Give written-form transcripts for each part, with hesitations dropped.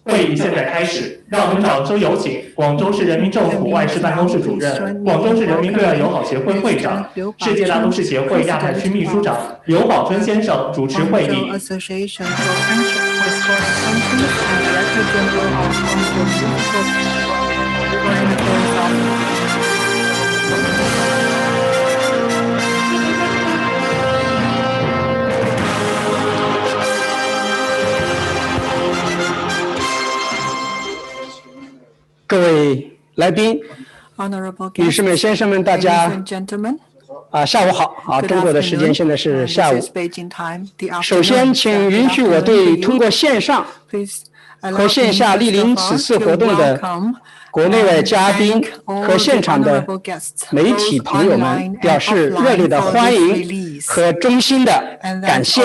会议现在开始，让我们掌声有请广州市人民政府外事办公室主任、广州市人民对外友好协会会长、世界大都市协会亚太区秘书长刘宝春先生主持会议。各位来宾、女士们、先生们，大家下午好中国的时间现在是下午。首先，请允许我对通过线上和线下莅临此次活动的国内外嘉宾和现场的媒体朋友们表示热烈的欢迎和衷心的感谢。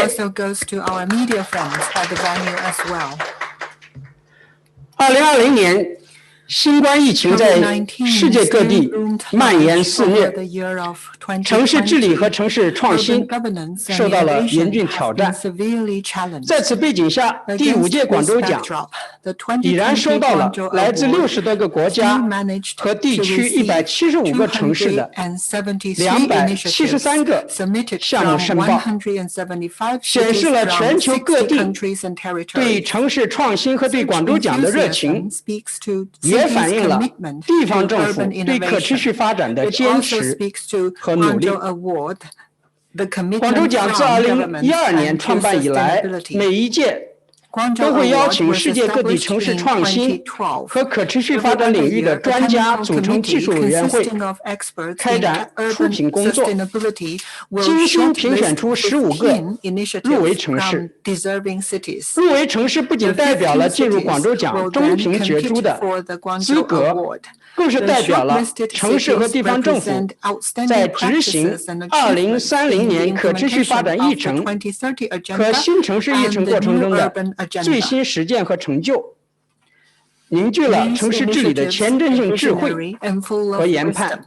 2020年。新冠疫情在世界各地蔓延肆虐，城市治理和城市创新受到了严峻挑战。在此背景下，第5届广州奖已然收到了来自60多个国家和地区175个城市的273个项目申报，显示了全球各地对城市创新和对广州奖的热情，也反映了地方政府对可持续发展的坚持和努力。广州奖自2012年创办以来，每一届都会邀请世界各地城市创新和可持续发展领域的专家组成技术委员会，开展出品工作，精心评选出15个入围城市。入围城市不仅代表了进入广州奖中评角逐的资格，更是代表了城市和地方政府在执行2030年可持续发展议程和新城市议程过程中的最新实践和成就，凝聚了城市治理的前瞻性智慧和研判。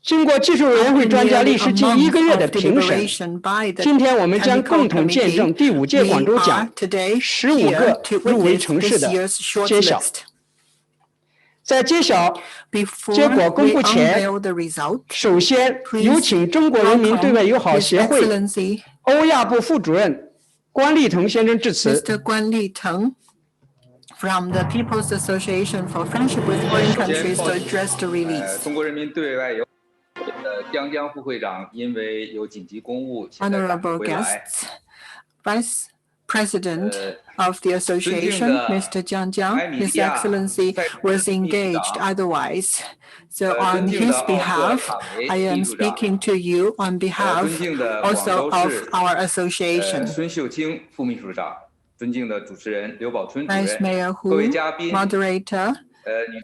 经过技术委员会专家历时近1个月的评审，今天我们将共同见证第5届广州奖15个入围城市的揭晓。在揭晓结果公布前，首先有请中国人民对外友好协会欧亚部副主任关立腾先生致辞。Mr. 关立腾 from the People's Association for Friendship with Foreign Countries to address the release. 中国人民对外友好江江副会长因为有紧急公务，现在赶回来。 Vice President of the association, Mr. Jiang Jiang, His Excellency was engaged otherwise. So on his behalf, I am speaking to you on behalf also of our association. 孙秀清副秘书长，尊敬的主持人刘宝春主任， Vice Mayor 各位 Hu, 嘉宾 Moderator, 女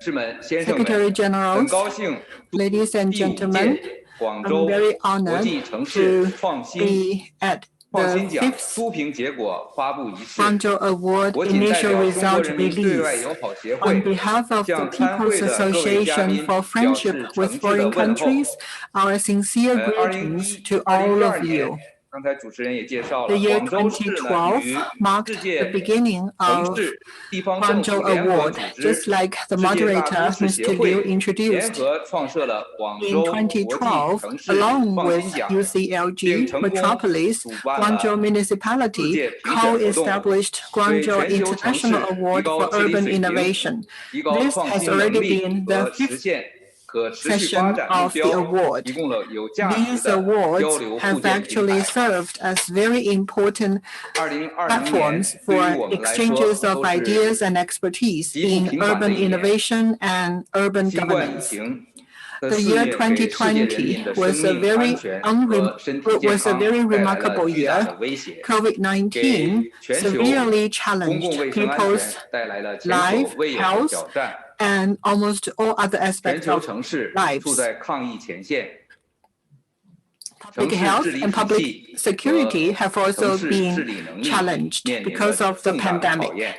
士们、先生们， Secretary 很 Generals, 高兴 Ladies and 第5 Gentlemen, 届广 I'm 州 very 国 honored 际城市 to 创新 be at 创 the 新奖 5th 初评结果发布仪式。 Guangzhou Award 我谨代 initial 表中国 result 人民对外 release. 友好协 On 会 behalf of the 向参会 People's 的各位嘉 Association 宾 for 表 Friendship 示 with 诚挚的 Foreign 问候。 Countries, our sincere greetings to all 2012 of 年 you. 刚才主持人也介绍 The 了， year 广州市呢 2012与 marked 世 the 界 beginning 城 of 市地方政 Guangzhou 府联合 Award, 组织 just like the 世界大 moderator 都市协 Mr. 会 Liu 联 introduced. 合创设了广 In 州国际 2012, 城市 along 创 with 新奖， UCLG 成功 Metropolis, 主办了 Guangzhou 4 Municipality 届评选活动， co-established 为 Guangzhou 全球城市 International 提 Award 高 for 治理 Urban 水平， Innovation. 提高 This 创 has 新能 already 力 been 和 the 实 5th 现可持续发 session 展目 of the 标， award. 提供了有价值 These 的交 awards 流互 have 鉴平 actually 台。 served as very important 2020年 platforms 对于 for 我们来说 exchanges of 都是 ideas and expertise 极不 in 平凡的 urban 一年。 innovation and urban 新冠疫 governance. 情的 The 肆 year 虐给世界人民 2020的生 was a 命 very 安全和身体健 was a 康 very 带来了 remarkable 巨大 year. 的威胁， COVID-19 给全球 severely 公 challenged 共卫生安 people's 全带来了前 life, 所未有的 health, 挑战。 and almost all other 全 aspects 球 of 城市 lives. 处在抗疫前线， Public 城市 health 治理 and 体 public 系 security 和 have 城 also 市治 been 理能力 challenged 面临 because 了 of the 重大的考 pandemic. 验。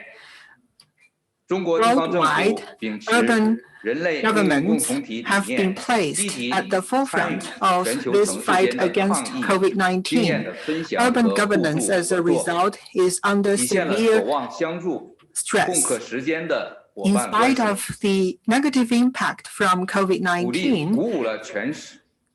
中国地方政府 Worldwide, 秉持 urban 人类命运共 governments 同体理 have been 念，积 placed 极 at the 参与 forefront of 全球 this 城市 fight 间的 against 抗疫经验 COVID-19. 的分享和 Urban 互助 governance, as a 合作， result, is under 体现了守 severe 望相助、stress. 可实践的伙 In 伴关 spite 系， of the negative impact from 鼓 COVID-19, 舞了全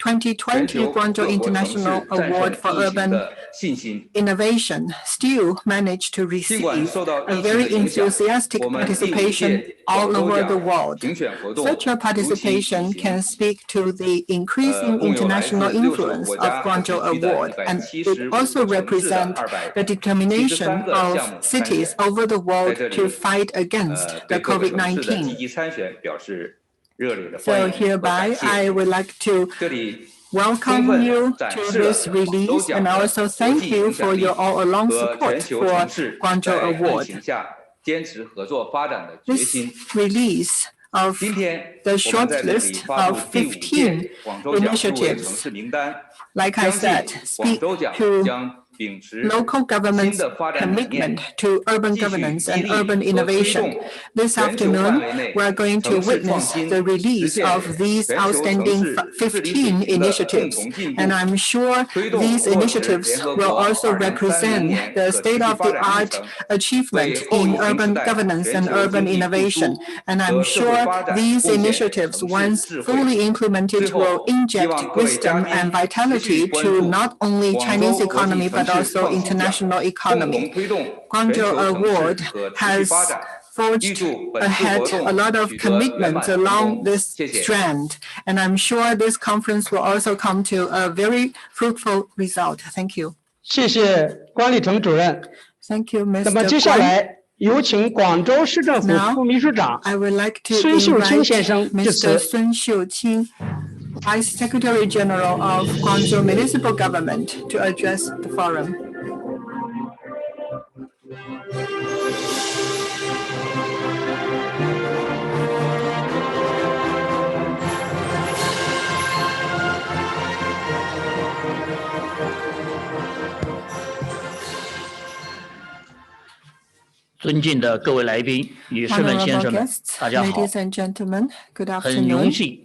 2020 球 Guangzhou 各国城市 International 战 Award 胜 for 疫情 Urban 的信心。 Innovation still managed to 尽管 receive 受到 a 疫情 very 的影响， enthusiastic 我们第5 participation 届 all 广州 over 奖 the world. 评选活动 Such a 如期举 participation 行， can speak to the increasing 共有来自 international 65 influence 国 of 家和 Guangzhou 地区的 Award, and it 175 also 个城市的 represents the 273 determination 个项目 of 参 cities 选。 over the 在 world 这 to 里 fight against the 对各个城市的积 COVID-19. 极参选表示热烈的欢 So 迎和 hereby, 感谢。 I would like to 这里 welcome you 展 to 示了 this release, 奖 and 的 also 国 thank 际 you 影 for 响力 your all-along 和 support 全球 for 城市 Guangzhou 在疫 Award. 情下坚持合作发展的决 This 心。 release of 今天 the 我们在这里 shortlist 发布 of 第5届 15广州奖入围城 initiatives, 市名单， like I 相信 said, 广 speak 州奖 to 将秉持 local 新 government's 的发展理念， commitment to urban 继续 governance 激 and 励 urban 和推 innovation. 动 This 全球范 afternoon, 围内 we are going to 城市创 witness 新 the 实 release 现 of these 全球城 outstanding 市治理水 15 平的共 initiatives, 同进步， and I'm sure 推动 these 落实 initiatives 联合 will 国 also 2030 represent 年 the 可持续发展议 state-of-the-art 程， achievement 为后疫 in 情时 urban 代 governance 全 and 球 urban 经济复 innovation. 苏 And 和 I'm 社会 sure 发展 these 贡献 initiatives, 城市 once 智慧。 fully implemented, 最后 will 希 inject 望各位嘉 wisdom 宾 and 持续 vitality 关 to 注 not only 广 Chinese 州国际 economy 城 but 市 also 创新奖， international 共 economy. 同推动全 Guangzhou 球城 Award 市可持续发 has 展，预 forged 祝本次 ahead 活 a 动 lot of 取得圆 commitments 满成 along 功。 this 谢谢。 strand, and I'm sure this conference will also come to a very fruitful result. Thank you. 谢谢关立成主任。 Thank you, 那么 Mr. 接下 Guan. 来有请广州市政府 Now, 副秘书长 I would like to 孙秀清 invite 先生致 Mr. 辞。 Sun Xiuqing, Vice Secretary General of Guangzhou Municipal Government, to address the forum. 尊敬的各位来宾、女士们、先 Honorable 生们， guests, 大家好！ ladies and gentlemen, good 很荣 afternoon. 幸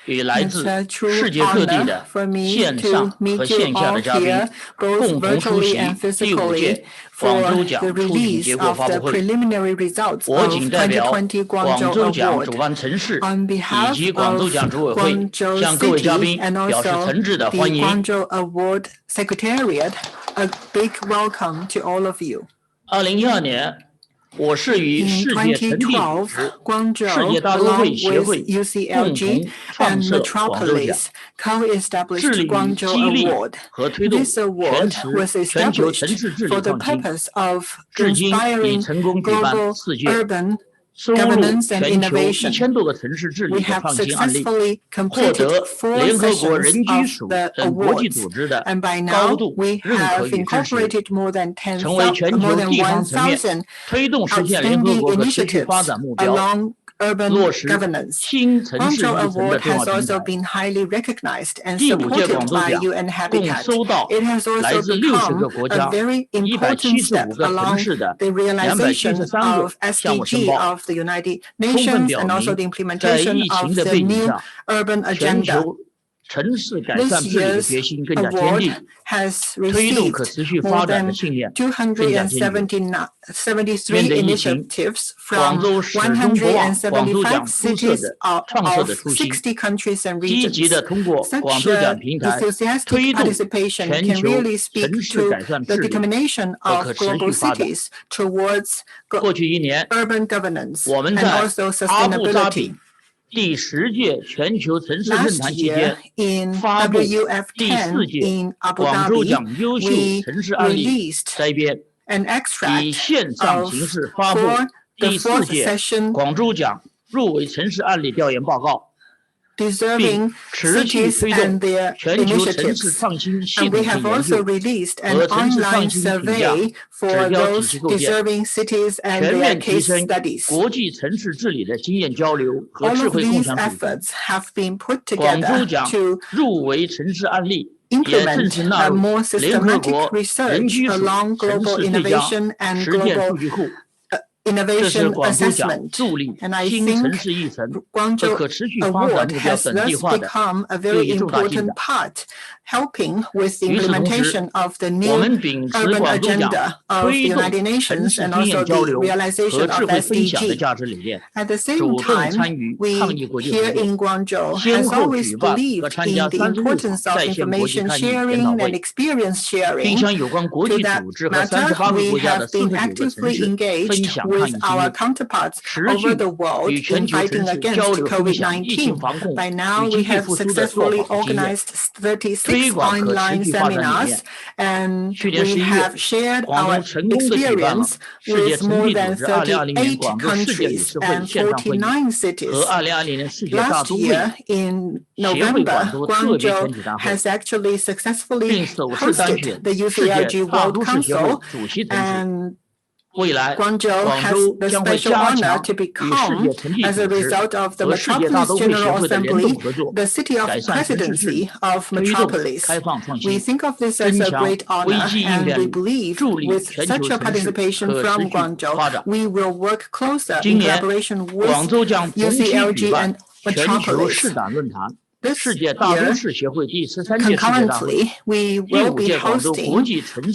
与来 It's 自 a true 世界各地 honor 的 for me 线上 to meet 和 you 线下 all 的嘉宾 here, both 共同出 virtually 席 and 第5 physically, 届 for 广州 the 奖初审 release 结果 of 发 the 布会。 preliminary results 我 of 谨代表 2020 广 Guangzhou 州奖主 Award. 办城市 On 以 behalf 及广州 of 奖组委会 Guangzhou 向各位嘉 City 宾 and 表示 also 诚挚的 the 欢迎。 Guangzhou Award Secretariat, a big welcome to all of you. 2012年，我是与 In 世界城地组 2012, 织、世 Guangzhou, 界大都会 along 协 with 会共 UCLG 同创 and 设广州奖， Metropolis, co-established 致力于 Guangzhou 激励 Award. 和推动 This award 全球 was 城市治 established 理 for the 创新， purpose of 至今已 inspiring 成功举办 global 4届， urban 收录 governance and 全球 innovation. 1000多个城市治 We 理的 have 创新案例， successfully 获 completed 得 4联合国 sessions 人居 of 署 the 等国际 awards, 组织的 and by 高 now 度 we 认可 have 与支持， incorporated more than 成为全 more 球 than 地方层面 1,000推动实现联合 outstanding 国可持续发 initiatives 展目标， along urban 落实 governance. 新城市 Guangzhou 议程的 Award 重要 has 平 also 台。 been highly recognized and 第5届 supported 广州 by 奖 UN 共 Habitat. 收到 It has 来 also 自60 个 become 国 a 家、 very important step 175个城 along 市的 the realization 273 of 个项目申 SDG 报， of the United 充分 Nations 表 and also 明 the 在 implementation 疫情 of 的 the 背景 new 下， urban 全 agenda. 球城市改善 This 治理的 year's 决心更加坚 award 定， has 推动可 received 持续 more 发展的 than 信念更加坚决。 273面对疫情， initiatives 广 from 州始终不忘广州奖175 出色 cities 的 of 创设的初心， 60 countries and 积极 regions. 地通过广 Such 州奖平台 enthusiastic 推动 participation 全 can 球 really speak 城市 to 改善 the 治理 determination 和 of 可持 global 续发展。 cities towards 过去1年， urban governance 我们 and 在 also 阿布扎比 sustainability. 第10届全球城市论 Last 坛期 year 间， in 发布第 WUF10 4届 in Abu 广州奖 Dhabi, 优秀 we 城市案例 released 摘编， an 以 extract 线上 of 形式发布 for the 第 4th 4届 session 广州奖入围城市案例调研报告， deserving 并持续 cities 推 and 动 their 全球城市 initiatives. 创新系 And we 统性 have 研 also 究， released an 和城市 online 创新评价 survey 指 for 标体 those 系构建， deserving cities and 全 their 面提 case 升 studies. 国际城市治理的经验交流和 All 智 of 慧共 these 享水平。 efforts have been put 广州 together 奖 to 入围城市案例也正 implement 式纳 a 入 more 联合 systematic 国人 research 居署 along 城 global 市最佳 innovation and 实践 global 数据库， innovation assessment. And I think Guangzhou Award has thus become a very important part, helping with the implementation of the new urban agenda of the United Nations and also the realization of SDG. At the same time, we here in Guangzhou has always believed in the importance of information sharing and experience sharing. To that matter, we have been actively engaged with our counterparts over the world in fighting against COVID-19. By now, we have successfully organized 36 online seminars, and we have shared our experience with more than 38 countries and 49 cities. Last year, in November, Guangzhou has actually successfully hosted the UCLG World Council, and Guangzhou has the special honor to become, as a result of the Metropolis General Assembly, the city of presidency of Metropolis. We think of this as a great honor, and we believe with such a participation from Guangzhou, we will work closer in collaboration with UCLG and Metropolis. This year, concurrently, we will be hosting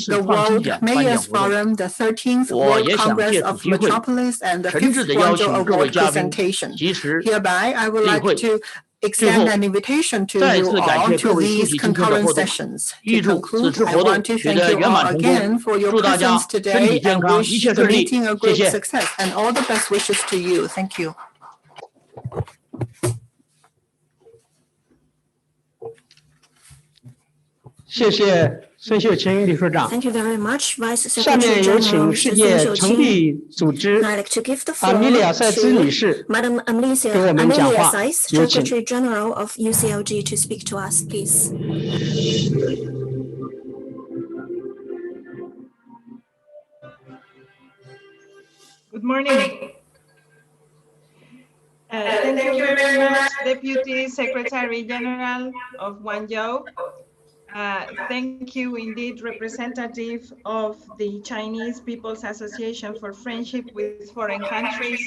the World Mayors Forum, the 13th World Congress of Metropolis, and the 5th Guangzhou Award presentation. Hereby, I would like to extend an invitation to you all to these concurrent sessions. To conclude, I want to thank you all again for your presence today and wish the meeting a great success and all the best wishes to you. Thank you. Thank you very much, Vice 下面 Secretary 有 General 请世界 孙秀 城 清。 地组织 I'd like to give the 阿米 floor 莉亚塞兹女士 to Madam 给我们 Amelia 讲话， Sais, 有请。 Secretary General of UCLG, to speak to us, please. Good morning. Thank you very much, Deputy Secretary General of Guangzhou. Thank you indeed, representative of the Chinese People's Association for Friendship with Foreign Countries.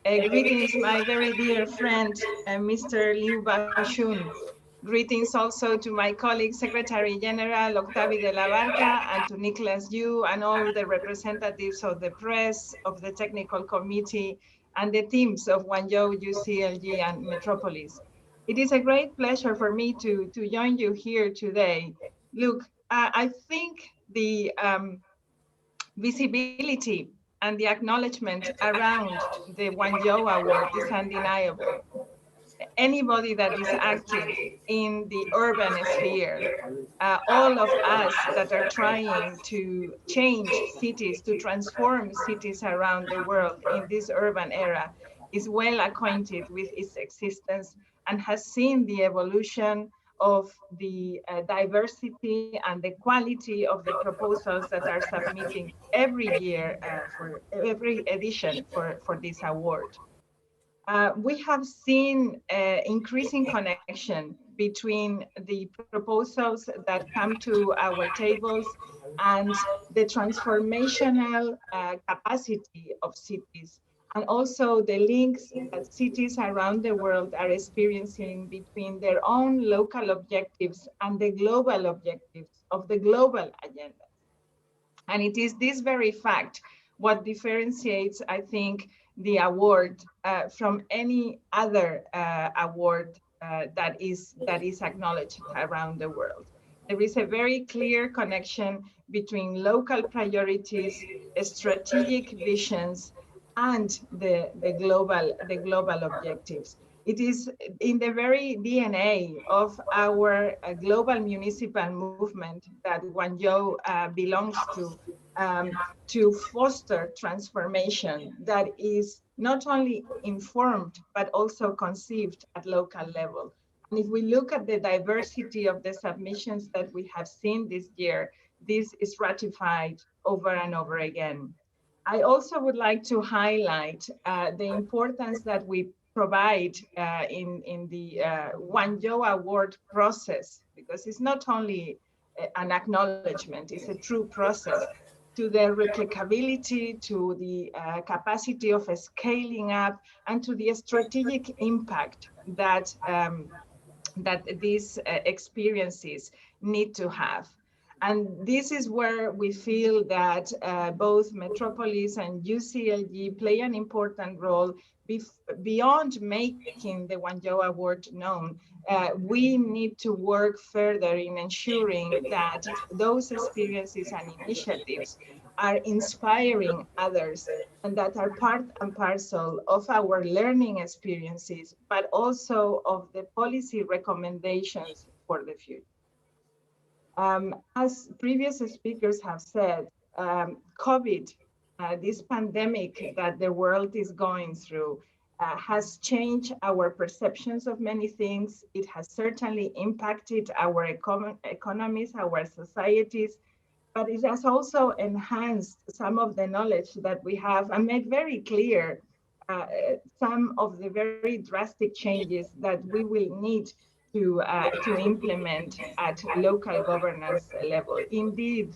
Greetings, my very dear friend, Mr. Liu Baoshun. Greetings also to my colleague, Secretary General Octavio de la Barca, and to Nicholas Yu, and all the representatives of the press, of the technical committee, and the teams of Guangzhou, UCLG, and Metropolis. It is a great pleasure for me to join you here today. Look, I think the visibility and the acknowledgement around the Guangzhou Award is undeniable. Anybody that is active in the urban sphere, all of us that are trying to change cities, to transform cities around the world in this urban era, is well acquainted with its existence and has seen the evolution of the diversity and the quality of the proposals that are submitting every year for every edition for this award. We have seen increasing connection between the proposals that come to our tables and the transformational capacity of cities, and also the links that cities around the world are experiencing between their own local objectives and the global objectives of the global agenda. And it is this very fact what differentiates, I think, the award from any other award that is acknowledged around the world. There is a very clear connection between local priorities, strategic visions, and the global objectives. It is in the very DNA of our global municipal movement that Guangzhou belongs to foster transformation that is not only informed, but also conceived at local level. And if we look at the diversity of the submissions that we have seen this year, this is ratified over and over again. I also would like to highlight the importance that we provide in the Guangzhou Award process, because it's not only an acknowledgement, it's a true process to the replicability, to the capacity of scaling up, and to the strategic impact that, that these experiences need to have. And this is where we feel that both Metropolis and UCLG play an important role. Beyond making the Guangzhou Award known, we need to work further in ensuring that those experiences and initiatives are inspiring others and that are part and parcel of our learning experiences, but also of the policy recommendations for the future. As previous speakers have said, COVID, this pandemic that the world is going through, has changed our perceptions of many things. It has certainly impacted our economies, our societies, but it has also enhanced some of the knowledge that we have and made very clear some of the very drastic changes that we will need to implement at local governance level. Indeed,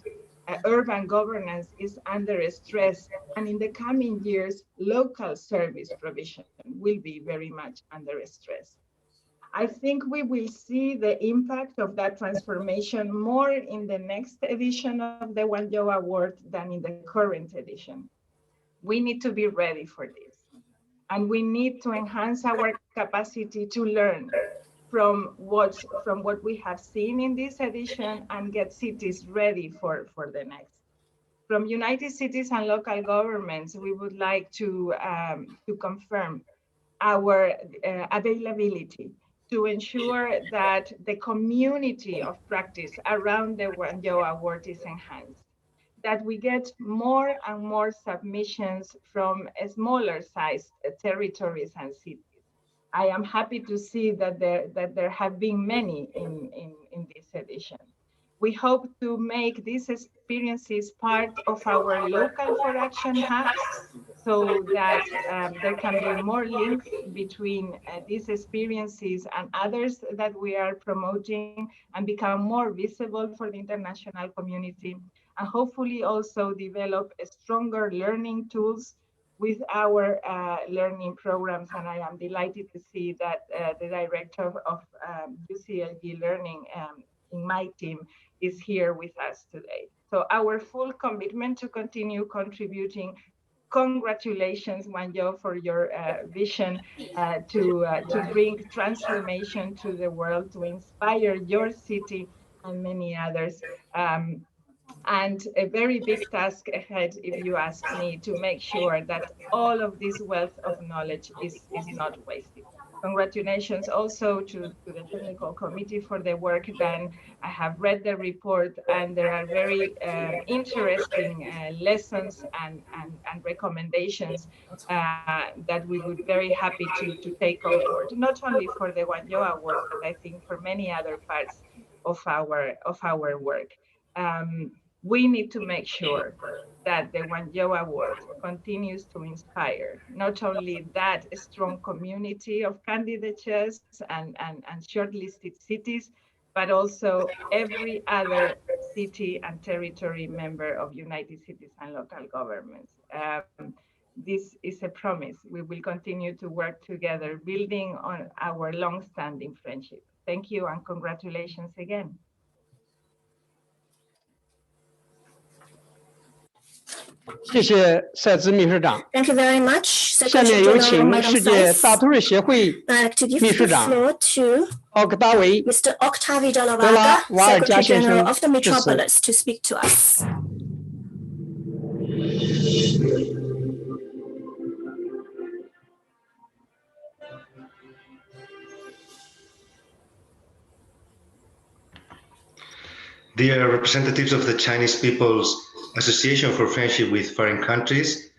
urban governance is under stress, and in the coming years, local service provision will be very much under stress. I think we will see the impact of that transformation more in the next edition of the Guangzhou Award than in the current edition. We need to be ready for this. And we need to enhance our capacity to learn from what we have seen in this edition and get cities ready for the next. From United Cities and local governments, we would like to confirm our availability to ensure that the community of practice around the Guangzhou Award is enhanced, that we get more and more submissions from smaller sized territories and cities. I am happy to see that there have been many in this edition. We hope to make these experiences part of our local for action hubs so that there can be more links between these experiences and others that we are promoting and become more visible for the international community, and hopefully also develop stronger learning tools with our learning programs. And I am delighted to see that the director of UCLG Learning in my team is here with us today. So our full commitment to continue contributing. Congratulations, Guangzhou, for your vision to bring transformation to the world, to inspire your city and many others. And a very big task ahead, if you ask me, to make sure that all of this wealth of knowledge is not wasted. Congratulations also to the technical committee for the work done. I have read the report, and there are very interesting lessons and recommendations that we would very happy to take on board, not only for the Guangzhou Award, but I think for many other parts of our work. We need to make sure that the Guangzhou Award continues to inspire not only that strong community of candidates and shortlisted cities, but also every other city and territory member of United Cities and local governments. This is a promise. We will continue to work together, building on our long-standing friendship. Thank you and congratulations again.谢谢赛兹秘书长。 Thank you very much. 下面有请世界大都市协会 to give 秘 the 书长 floor to 奥克达维 Mr. Octavio de la 德拉 Vaga, 瓦尔加 Secretary 先 General 生 of the 致辞。 Metropolis, to speak to us. Dear representatives of the Chinese People's Association for Friendship with Foreign Countries,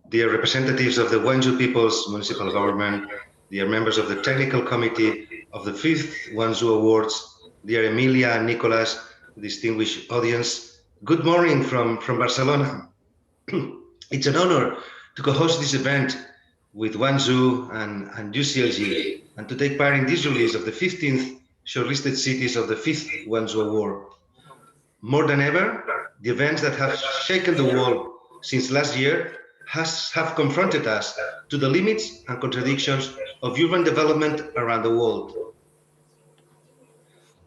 dear representatives of the Guangzhou People's Municipal Government, dear members of the Technical Committee of the 5th Guangzhou Awards, dear Emilia and Nicolas, distinguished audience, good morning from Barcelona. It's an honor to co-host this event with Guangzhou and UCLG and to take part in this release of the 15th shortlisted cities of the 5th Guangzhou Award. More than ever, The events that have shaken the world since last year have confronted us to the limits and contradictions of urban development around the world.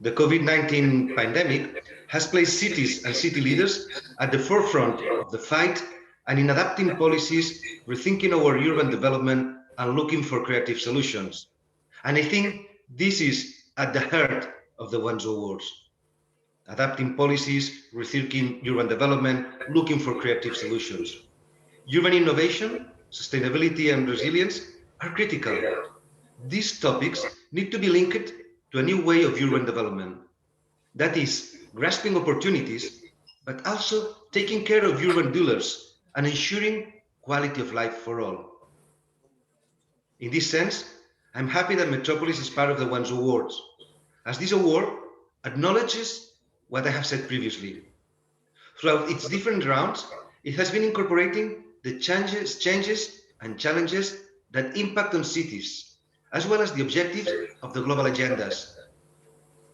The COVID-19 pandemic has placed cities and city leaders at the forefront of the fight and in adapting policies, rethinking our urban development and looking for creative solutions. And I think this is at the heart of the Guangzhou Awards. Adapting policies, rethinking urban development, looking for creative solutions. Urban innovation, sustainability and resilience are critical. These topics need to be linked to a new way of urban development. That is, grasping opportunities, but also taking care of urban dwellers and ensuring quality of life for all. In this sense, I'm happy that Metropolis is part of the Guangzhou Awards, as this award acknowledges what I have said previously. Throughout its different rounds, it has been incorporating the changes and challenges that impact on cities, as well as the objectives of the global agendas.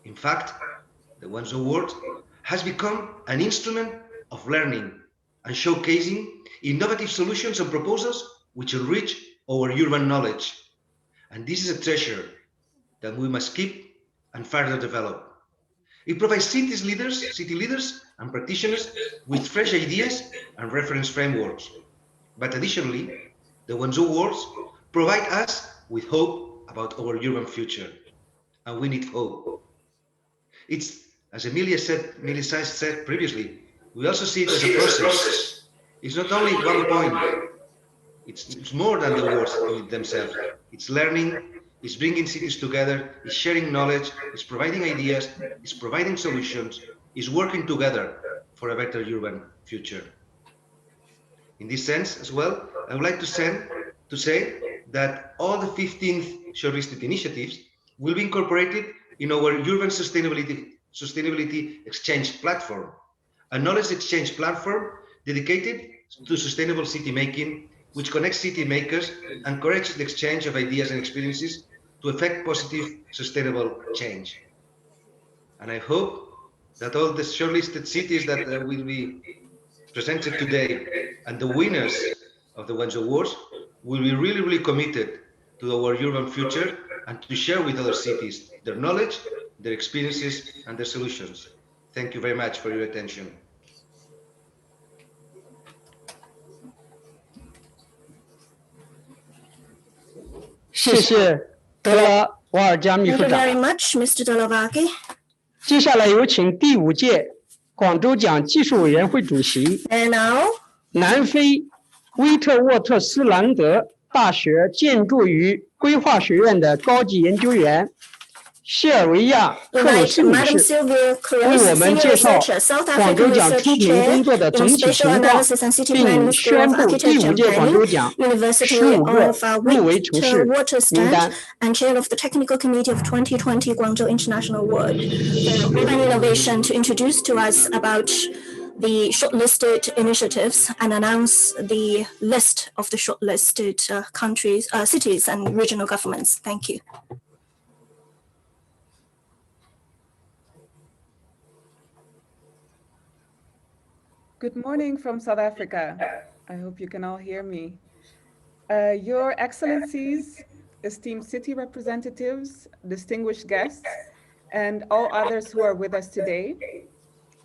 In fact, the Guangzhou Award has become an instrument of learning and showcasing innovative solutions and proposals which enrich our urban knowledge. And this is a treasure that we must keep and further develop. It provides city leaders and practitioners with fresh ideas and reference frameworks. But additionally, the Guangzhou Awards provide us with hope about our urban future. And we need hope. It's, as Emilia said previously, we also see it as a process. It's not only one point. It's more than the awards in themselves. It's learning, it's bringing cities together, it's sharing knowledge, it's providing ideas, it's providing solutions, it's working together for a better urban future. In this sense as well, I would like to say that all the 15 shortlisted initiatives will be incorporated in our urban sustainability exchange platform, a knowledge exchange platform dedicated to sustainable city making, which connects city makers and encourages the exchange of ideas and experiences to effect positive, sustainable change. And I hope that all the shortlisted cities that will be presented today and the winners of the Guangzhou Awards will be really, really committed to our urban future and to share with other cities their knowledge, their experiences, and their solutions. Thank you very much for your attention. Thank you very much, Mr. Delavaki. 接下来有请第5届广州奖技术委员会主席、 And now, 南非威特沃特斯兰德大学建筑与规划学院的高级研究员谢尔维亚·克鲁斯女士为我们介绍广州奖出评工作的总体情况，并宣布第5届广州奖15个入围城市名单。 and chair of the technical committee of 2020 Guangzhou International Award for urban innovation to introduce to us about the shortlisted initiatives and announce the list of the shortlisted cities and regional governments. Thank you. Good morning from South Africa. I hope you can all hear me. Your Excellencies, esteemed city representatives, distinguished guests, and all others who are with us today.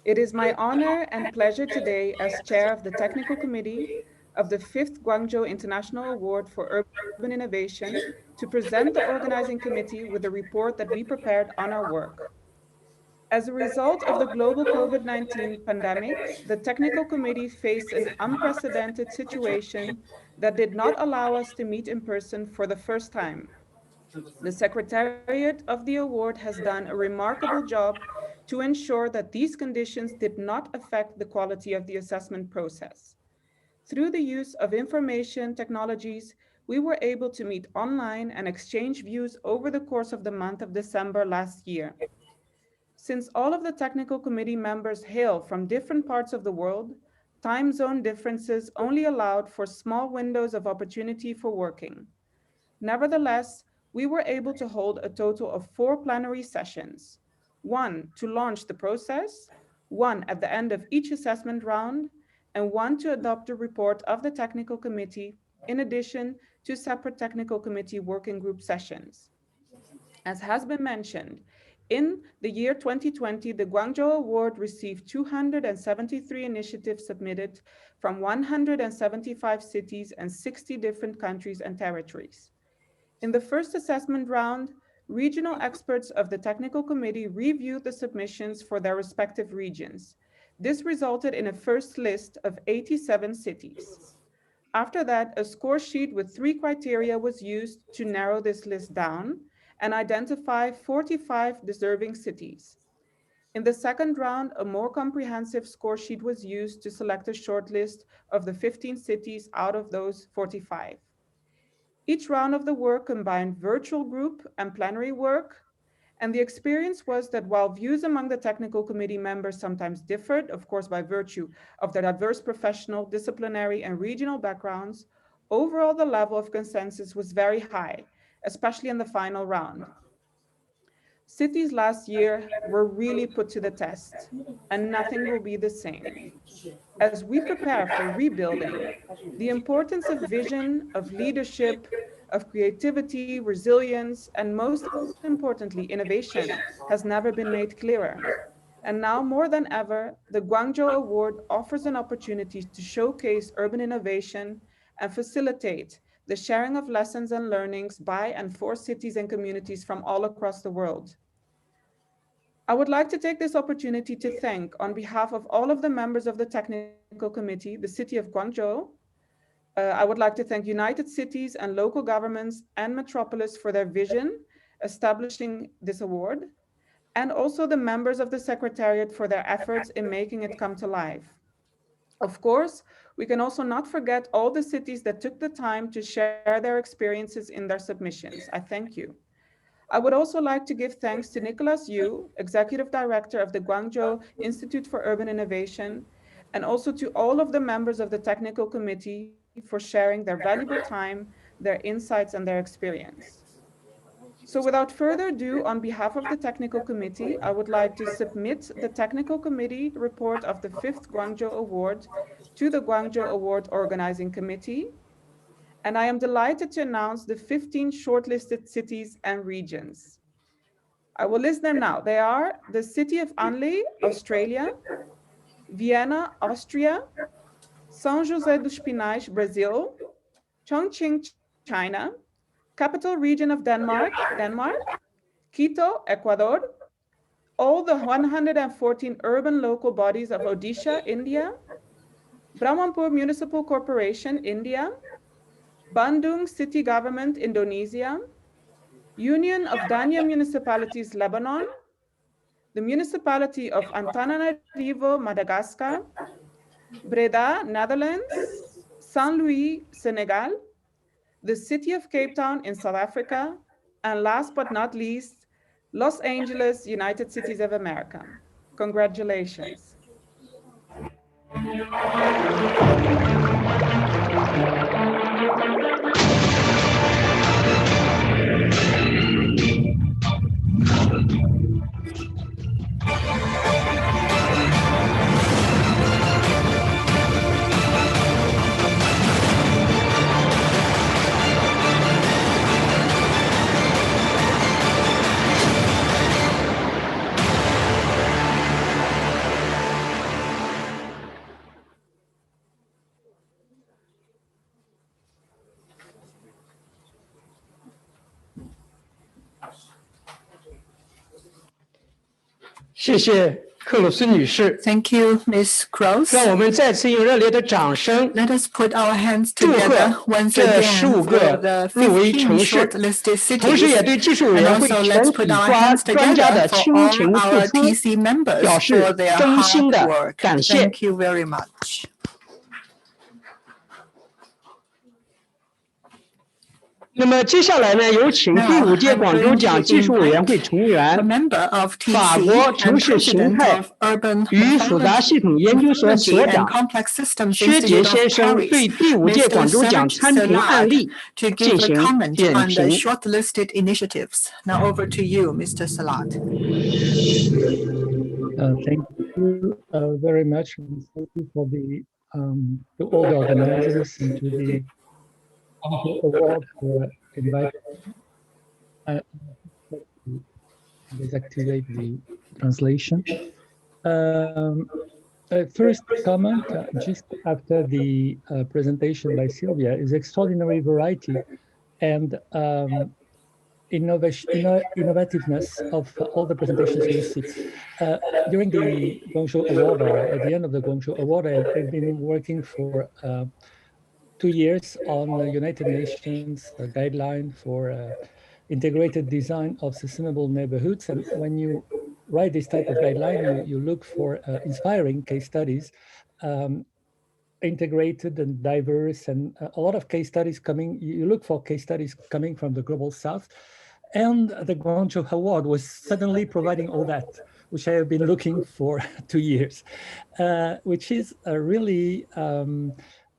It is my honor and pleasure today as chair of the technical committee of the 5th Guangzhou International Award for Urban Innovation to present the organizing committee with a report that we prepared on our work. As a result of the global COVID-19 pandemic, the technical committee faced an unprecedented situation that did not allow us to meet in person for the first time. The Secretariat of the award has done a remarkable job to ensure that these conditions did not affect the quality of the assessment process. Through the use of information technologies, we were able to meet online and exchange views over the course of the month of December last year. Since all of the technical committee members hail from different parts of the world, time zone differences only allowed for small windows of opportunity for working. Nevertheless, we were able to hold a total of 4 plenary sessions. 1 to launch the process, one at the end of each assessment round, and one to adopt a report of the technical committee, in addition to separate technical committee working group sessions. As has been mentioned, in the year 2020, the Guangzhou Award received 273 initiatives submitted from 175 cities and 60 different countries and territories. In the first assessment round, regional experts of the technical committee reviewed the submissions for their respective regions. This resulted in a first list of 87 cities. After that, a score sheet with 3 criteria was used to narrow this list down and identify 45 deserving cities. In the second round, a more comprehensive score sheet was used to select a shortlist of the 15 cities out of those 45. Each round of the work combined virtual group and plenary work, and the experience was that while views among the technical committee members sometimes differed, of course by virtue of their diverse professional, disciplinary, and regional backgrounds, overall the level of consensus was very high, especially in the final round. Cities last year were really put to the test, and nothing will be the same. As we prepare for rebuilding, the importance of vision, of leadership, of creativity, resilience, and most importantly, innovation has never been made clearer. And now more than ever, the Guangzhou Award offers an opportunity to showcase urban innovation and facilitate the sharing of lessons and learnings by and for cities and communities from all across the world. I would like to take this opportunity to thank, on behalf of all of the members of the technical committee, the city of Guangzhou. I would like to thank United Cities and local governments and metropolis for their vision establishing this award, and also the members of the Secretariat for their efforts in making it come to life. Of course, we can also not forget all the cities that took the time to share their experiences in their submissions. I thank you. I would also like to give thanks to Nicholas Yu, Executive Director of the Guangzhou Institute for Urban Innovation, and also to all of the members of the technical committee for sharing their valuable time, their insights, and their experience. So without further ado, on behalf of the technical committee, I would like to submit the technical committee report of the 5th Guangzhou Award to the Guangzhou Award Organizing Committee. And I am delighted to announce the 15 shortlisted cities and regions. I will list them now. They are the city of Anli, Australia, Vienna, Austria, São José dos Pinhais, Brazil, Chongqing, China, Capital Region of Denmark, Quito, Ecuador, all the 114 urban local bodies of Odisha, India, Brahmanpur Municipal Corporation, India, Bandung City Government, Indonesia, Union of Danya Municipalities, Lebanon, the Municipality of Antananarivo, Madagascar, Breda, Netherlands, Saint Louis, Senegal, the City of Cape Town in South Africa, and last but not least, Los Angeles, United States of America. Congratulations.谢谢克鲁斯女士。 Thank you, Ms. Cross. 让我们再次用热烈的掌声 Let us put our hands 祝 together 贺 once 这 again 15 for 个 the 入围 15城市， shortlisted 同时也对 cities. 技术委 And 员会 also 全 let's 体 put our hands 专家的 together for 倾 all 情付 our 出 TC members 表 for 示 their 衷心 hard 的 work. 感谢。 Thank you very much. 那么接下来呢，有请第5届广州奖技术委员会成 A 员、 member of 法 TC 国城 and 市形 president 态 of Urban 与复杂系统研究所 Technology 所 and 长 Complex Systems 薛杰 Institute 先 of 生 Paris, 对第5届 Mr. 广州奖 Serge 参评案例 Salat, to 进 give a 行 comment 点 on the 评。 shortlisted initiatives. Now over to you, Mr. Salat. Thank you very much. Thank you for to all the organizers and to the award for inviting me. I deactivate the translation. First comment, just after the presentation by Sylvia, is extraordinary variety and innovativeness of all the presentations we see. During the Guangzhou Award, or at the end of the Guangzhou Award, I've been working for 2 years on the United Nations guideline for integrated design of sustainable neighborhoods. And when you write this type of guideline, you look for inspiring case studies, integrated and diverse, and a lot of case studies coming. You look for case studies coming from the global south. And the Guangzhou Award was suddenly providing all that, which I have been looking for 2 years, which is really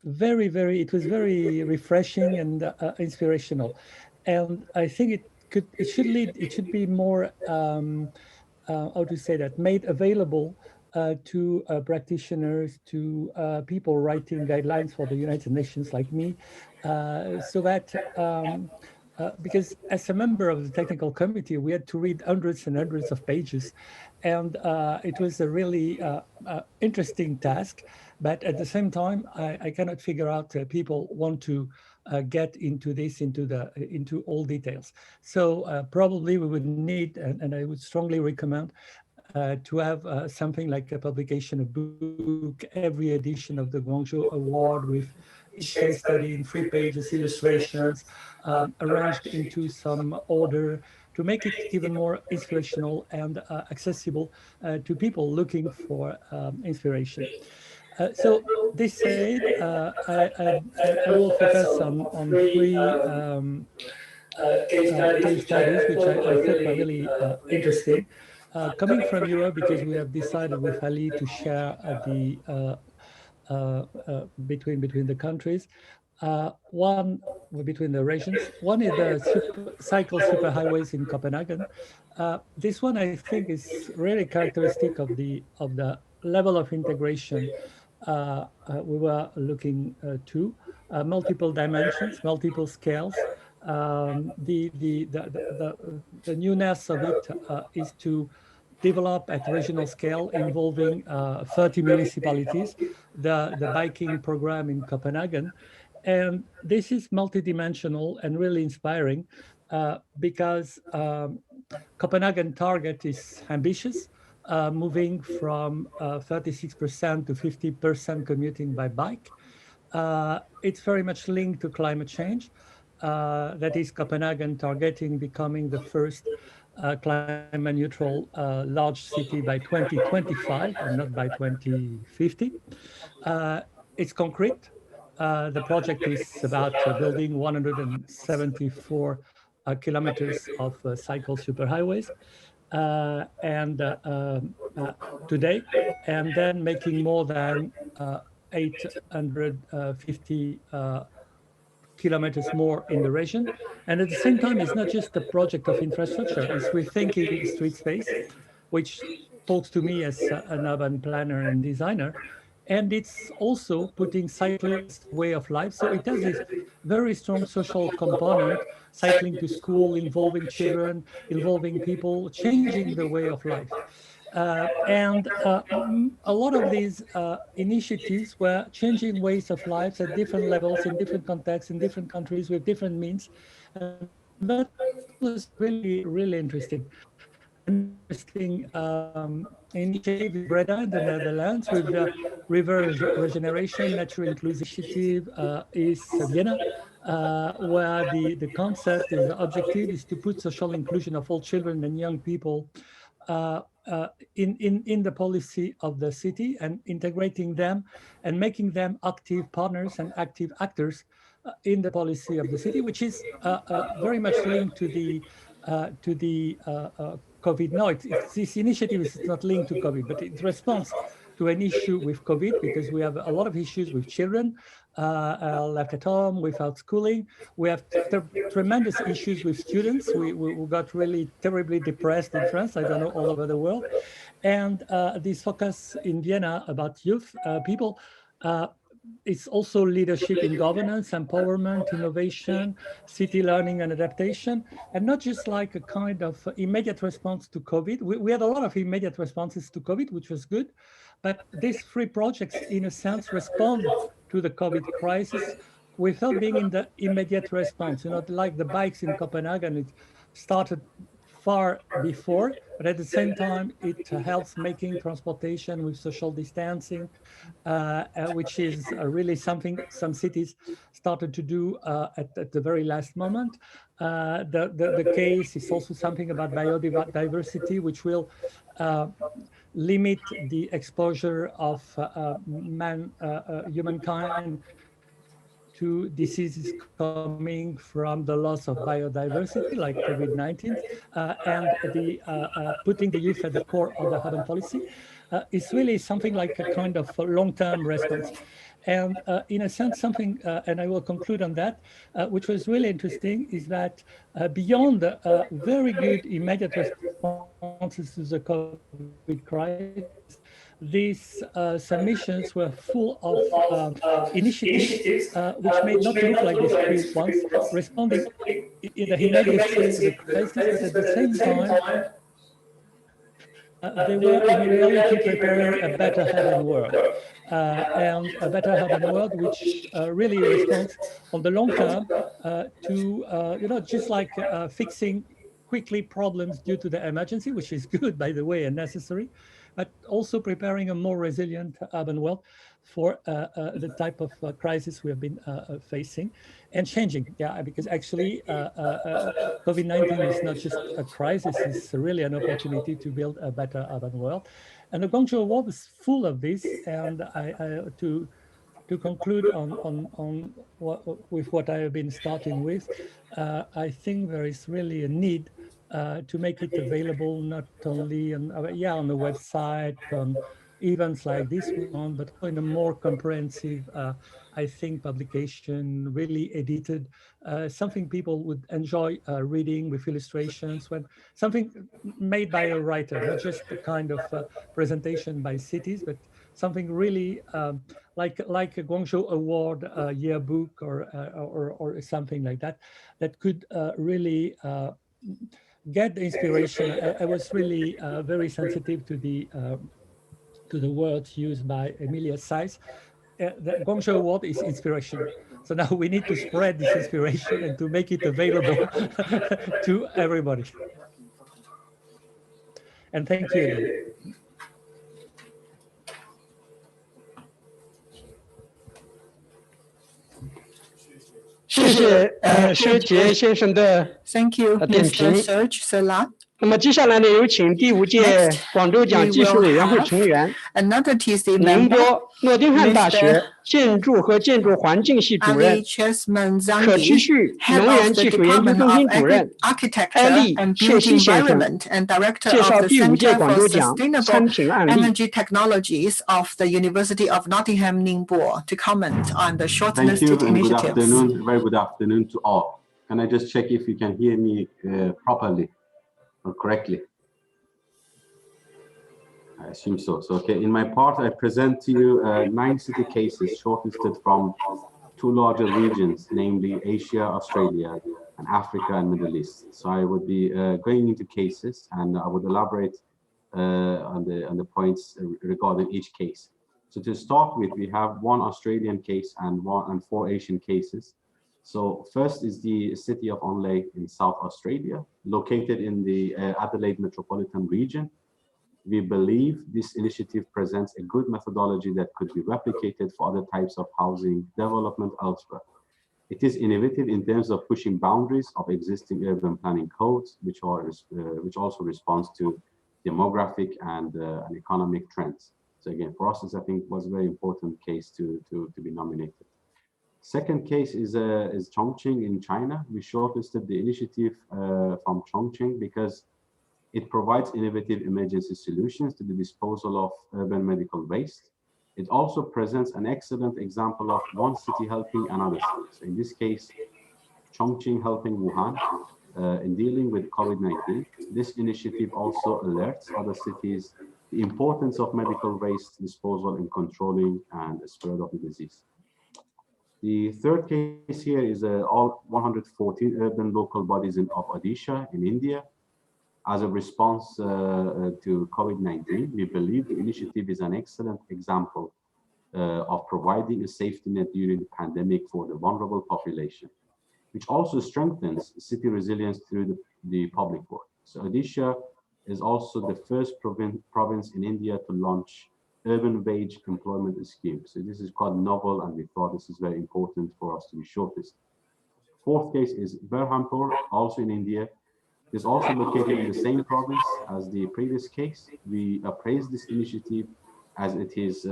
it was very refreshing and inspirational. And I think it should be more, how to say that, made available to practitioners, to people writing guidelines for the United Nations like me, so that, because as a member of the technical committee, we had to read hundreds and hundreds of pages, and it was a really interesting task. But at the same time, I cannot figure out people want to get into this, into all details. So probably we would need, and I would strongly recommend, to have something like a publication, a book, every edition of the Guangzhou Award with each case study in 3 pages, illustrations, arranged into some order to make it even more inspirational and accessible to people looking for inspiration. So this said, I will focus on 3 case studies, which I thought were really interesting. Coming from Europe, because we have decided with Ali to share between the countries, one between the regions. One is the cycle superhighways in Copenhagen. This one I think is really characteristic of the level of integration we were looking to. Multiple dimensions, multiple scales. The newness of it is to develop at regional scale involving 30 municipalities, the biking program in Copenhagen. And this is multidimensional and really inspiring because Copenhagen target is ambitious, moving from 36% to 50% commuting by bike. It's very much linked to climate change. That is Copenhagen targeting becoming the first climate neutral large city by 2025 and not by 2050. It's concrete. The project is about building 174 kilometers of cycle superhighways today, and then making more than 850 kilometers more in the region. And at the same time, it's not just a project of infrastructure, it's rethinking street space, which talks to me as an urban planner and designer. And it's also putting cyclist way of life. So it has this very strong social component, cycling to school, involving children, involving people, changing the way of life. A lot of these initiatives were changing ways of life at different levels, in different contexts, in different countries, with different means. That was really, really interesting. Interesting initiative in Breda in the Netherlands with the river regeneration, natural inclusive initiative is Vienna, where the concept is, the objective is to put social inclusion of all children and young people in the policy of the city and integrating them and making them active partners and active actors in the policy of the city, which is very much linked to the COVID. No, this initiative is not linked to COVID, but it responds to an issue with COVID because we have a lot of issues with children left at home without schooling. We have tremendous issues with students. We got really terribly depressed in France, I don't know, all over the world. And this focus in Vienna about youth people, it's also leadership in governance, empowerment, innovation, city learning and adaptation, and not just like a kind of immediate response to COVID. We had a lot of immediate responses to COVID, which was good, but these three projects, in a sense, respond to the COVID crisis without being in the immediate response. You know, like the bikes in Copenhagen, it started far before, but at the same time, it helps making transportation with social distancing, which is really something some cities started to do at the very last moment. The case is also something about biodiversity, which will limit the exposure of humankind to diseases coming from the loss of biodiversity, like COVID-19, and the putting the youth at the core of the urban policy is really something like a kind of a long-term response. And in a sense, something, and I will conclude on that, which was really interesting, is that beyond very good immediate responses to the COVID crisis, these submissions were full of initiatives which may not look like these three ones, responding in the immediacy to the crisis, but at the same time, they were in reality preparing a better urban world, and a better urban world which really responds on the long term to, you know, just like fixing quickly problems due to the emergency, which is good, by the way, and necessary, but also preparing a more resilient urban world for the type of crisis we have been facing and changing. Yeah, because actually COVID-19 is not just a crisis, it's really an opportunity to build a better urban world. And the Guangzhou Award is full of this. And to conclude with what I have been starting with, I think there is really a need to make it available not only on the website, on events like this one, but in a more comprehensive, I think, publication, really edited, something people would enjoy reading with illustrations, when something made by a writer, not just a kind of presentation by cities, but something really like a Guangzhou Award yearbook or something like that, that could really get the inspiration. I was really very sensitive to the words used by Emilia Saiz. The Guangzhou Award is inspiration. So now we need to spread this inspiration and to make it available to everybody. And thank you again. 谢谢薛杰先生的 Thank you, 点 Mr. 评。 Serge Salat. 那么接下来呢，有请第5届广州奖技术委员会成员、 Another TC 宁 member, 波诺丁汉大学 Mr. 建筑和建筑环境系主任、 Ali Chesman 可持 Zangi, 续 Head 能源 of the 技术研究 Department 中 of 心主任 Architecture and Built Environment and Director 介 of 绍 the 第5届 Center 广 for 州奖 Sustainable 参评案例。 Energy Technologies of the University of Nottingham Ningbo to comment on the Thank you shortlisted and good initiatives. afternoon, very good afternoon to all. Can I just check if you can hear me properly or correctly? I assume so. So, okay, in my part, I present to you 9 city cases shortlisted from 2 larger regions, namely Asia, Australia, and Africa and Middle East. So I would be going into cases, and I would elaborate on the points regarding each case. So to start with, we have 1 Australian case and 4 Asian cases. So first is the city of Onlay in South Australia, located in the Adelaide metropolitan region. We believe this initiative presents a good methodology that could be replicated for other types of housing development elsewhere. It is innovative in terms of pushing boundaries of existing urban planning codes, which also responds to demographic and economic trends. So again, for us, this I think was a very important case to be nominated. Second case is Chongqing in China. We shortlisted the initiative from Chongqing because it provides innovative emergency solutions to the disposal of urban medical waste. It also presents an excellent example of one city helping another city. So in this case, Chongqing helping Wuhan in dealing with COVID-19. This initiative also alerts other cities the importance of medical waste disposal in controlling and the spread of the disease. The third case here is all 114 urban local bodies of Odisha in India. As a response to COVID-19, we believe the initiative is an excellent example of providing a safety net during the pandemic for the vulnerable population, which also strengthens city resilience through the public work. So Odisha is also the first province in India to launch urban wage employment scheme. So this is quite novel, and we thought this is very important for us to be shortlisted. Fourth case is Berhampur, also in India. It is also located in the same province as the previous case. We appraise this initiative as it is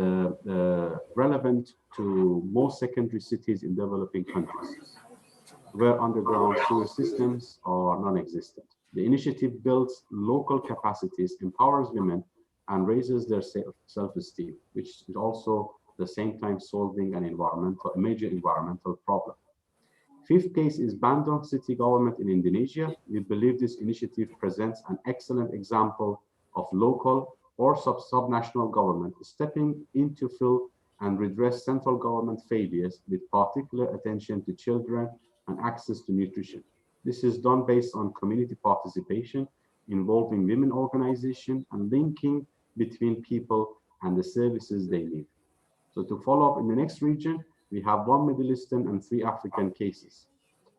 relevant to most secondary cities in developing countries, where underground sewer systems are non-existent. The initiative builds local capacities, empowers women, and raises their self-esteem, which is also at the same time solving a major environmental problem. Fifth case is Bandung city government in Indonesia. We believe this initiative presents an excellent example of local or subnational government stepping in to fill and redress central government failures with particular attention to children and access to nutrition. This is done based on community participation, involving women organization and linking between people and the services they need. So to follow up in the next region, we have 1 Middle Eastern and 3 African cases.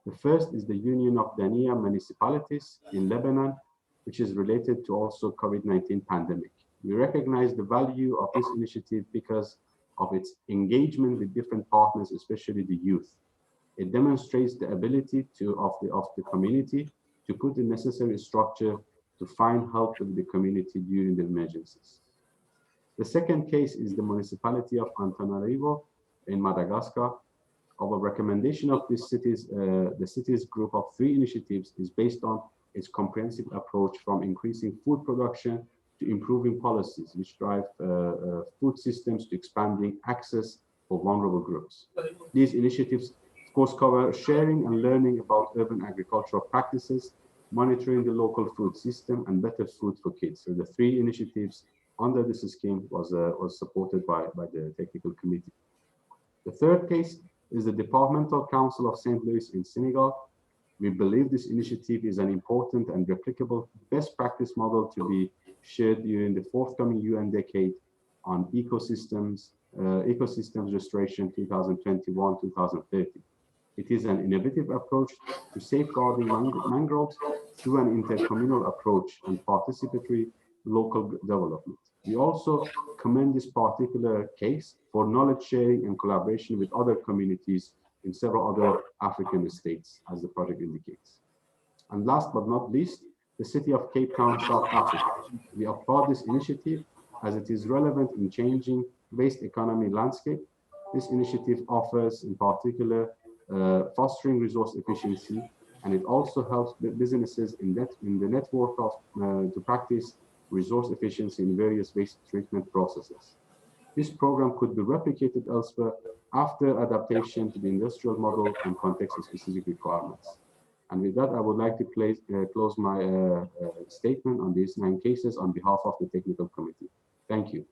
The first is the Union of Dania municipalities in Lebanon, which is related to also COVID-19 pandemic. We recognize the value of this initiative because of its engagement with different partners, especially the youth. It demonstrates the ability of the community to put the necessary structure to find help with the community during the emergencies. The second case is the municipality of Antananarivo in Madagascar. Our recommendation of this the city's group of 3 initiatives is based on its comprehensive approach from increasing food production to improving policies which drive food systems to expanding access for vulnerable groups. These initiatives, of course, cover sharing and learning about urban agricultural practices, monitoring the local food system, and better food for kids. So the 3 initiatives under this scheme was supported by the technical committee. The third case is the Departmental Council of St. Louis in Senegal. We believe this initiative is an important and replicable best practice model to be shared during the forthcoming UN decade on ecosystems restoration 2021-2030. It is an innovative approach to safeguarding mangroves through an intercommunal approach and participatory local development. We also commend this particular case for knowledge sharing and collaboration with other communities in several other African states, as the project indicates. And last but not least, the city of Cape Town, South Africa. We applaud this initiative as it is relevant in changing waste economy landscape. This initiative offers, in particular, fostering resource efficiency, and it also helps businesses in the network of to practice resource efficiency in various waste treatment processes. This program could be replicated elsewhere after adaptation to the industrial model and context-specific requirements. And with that, I would like to close my statement on these 9 cases on behalf of the technical committee. Thank you.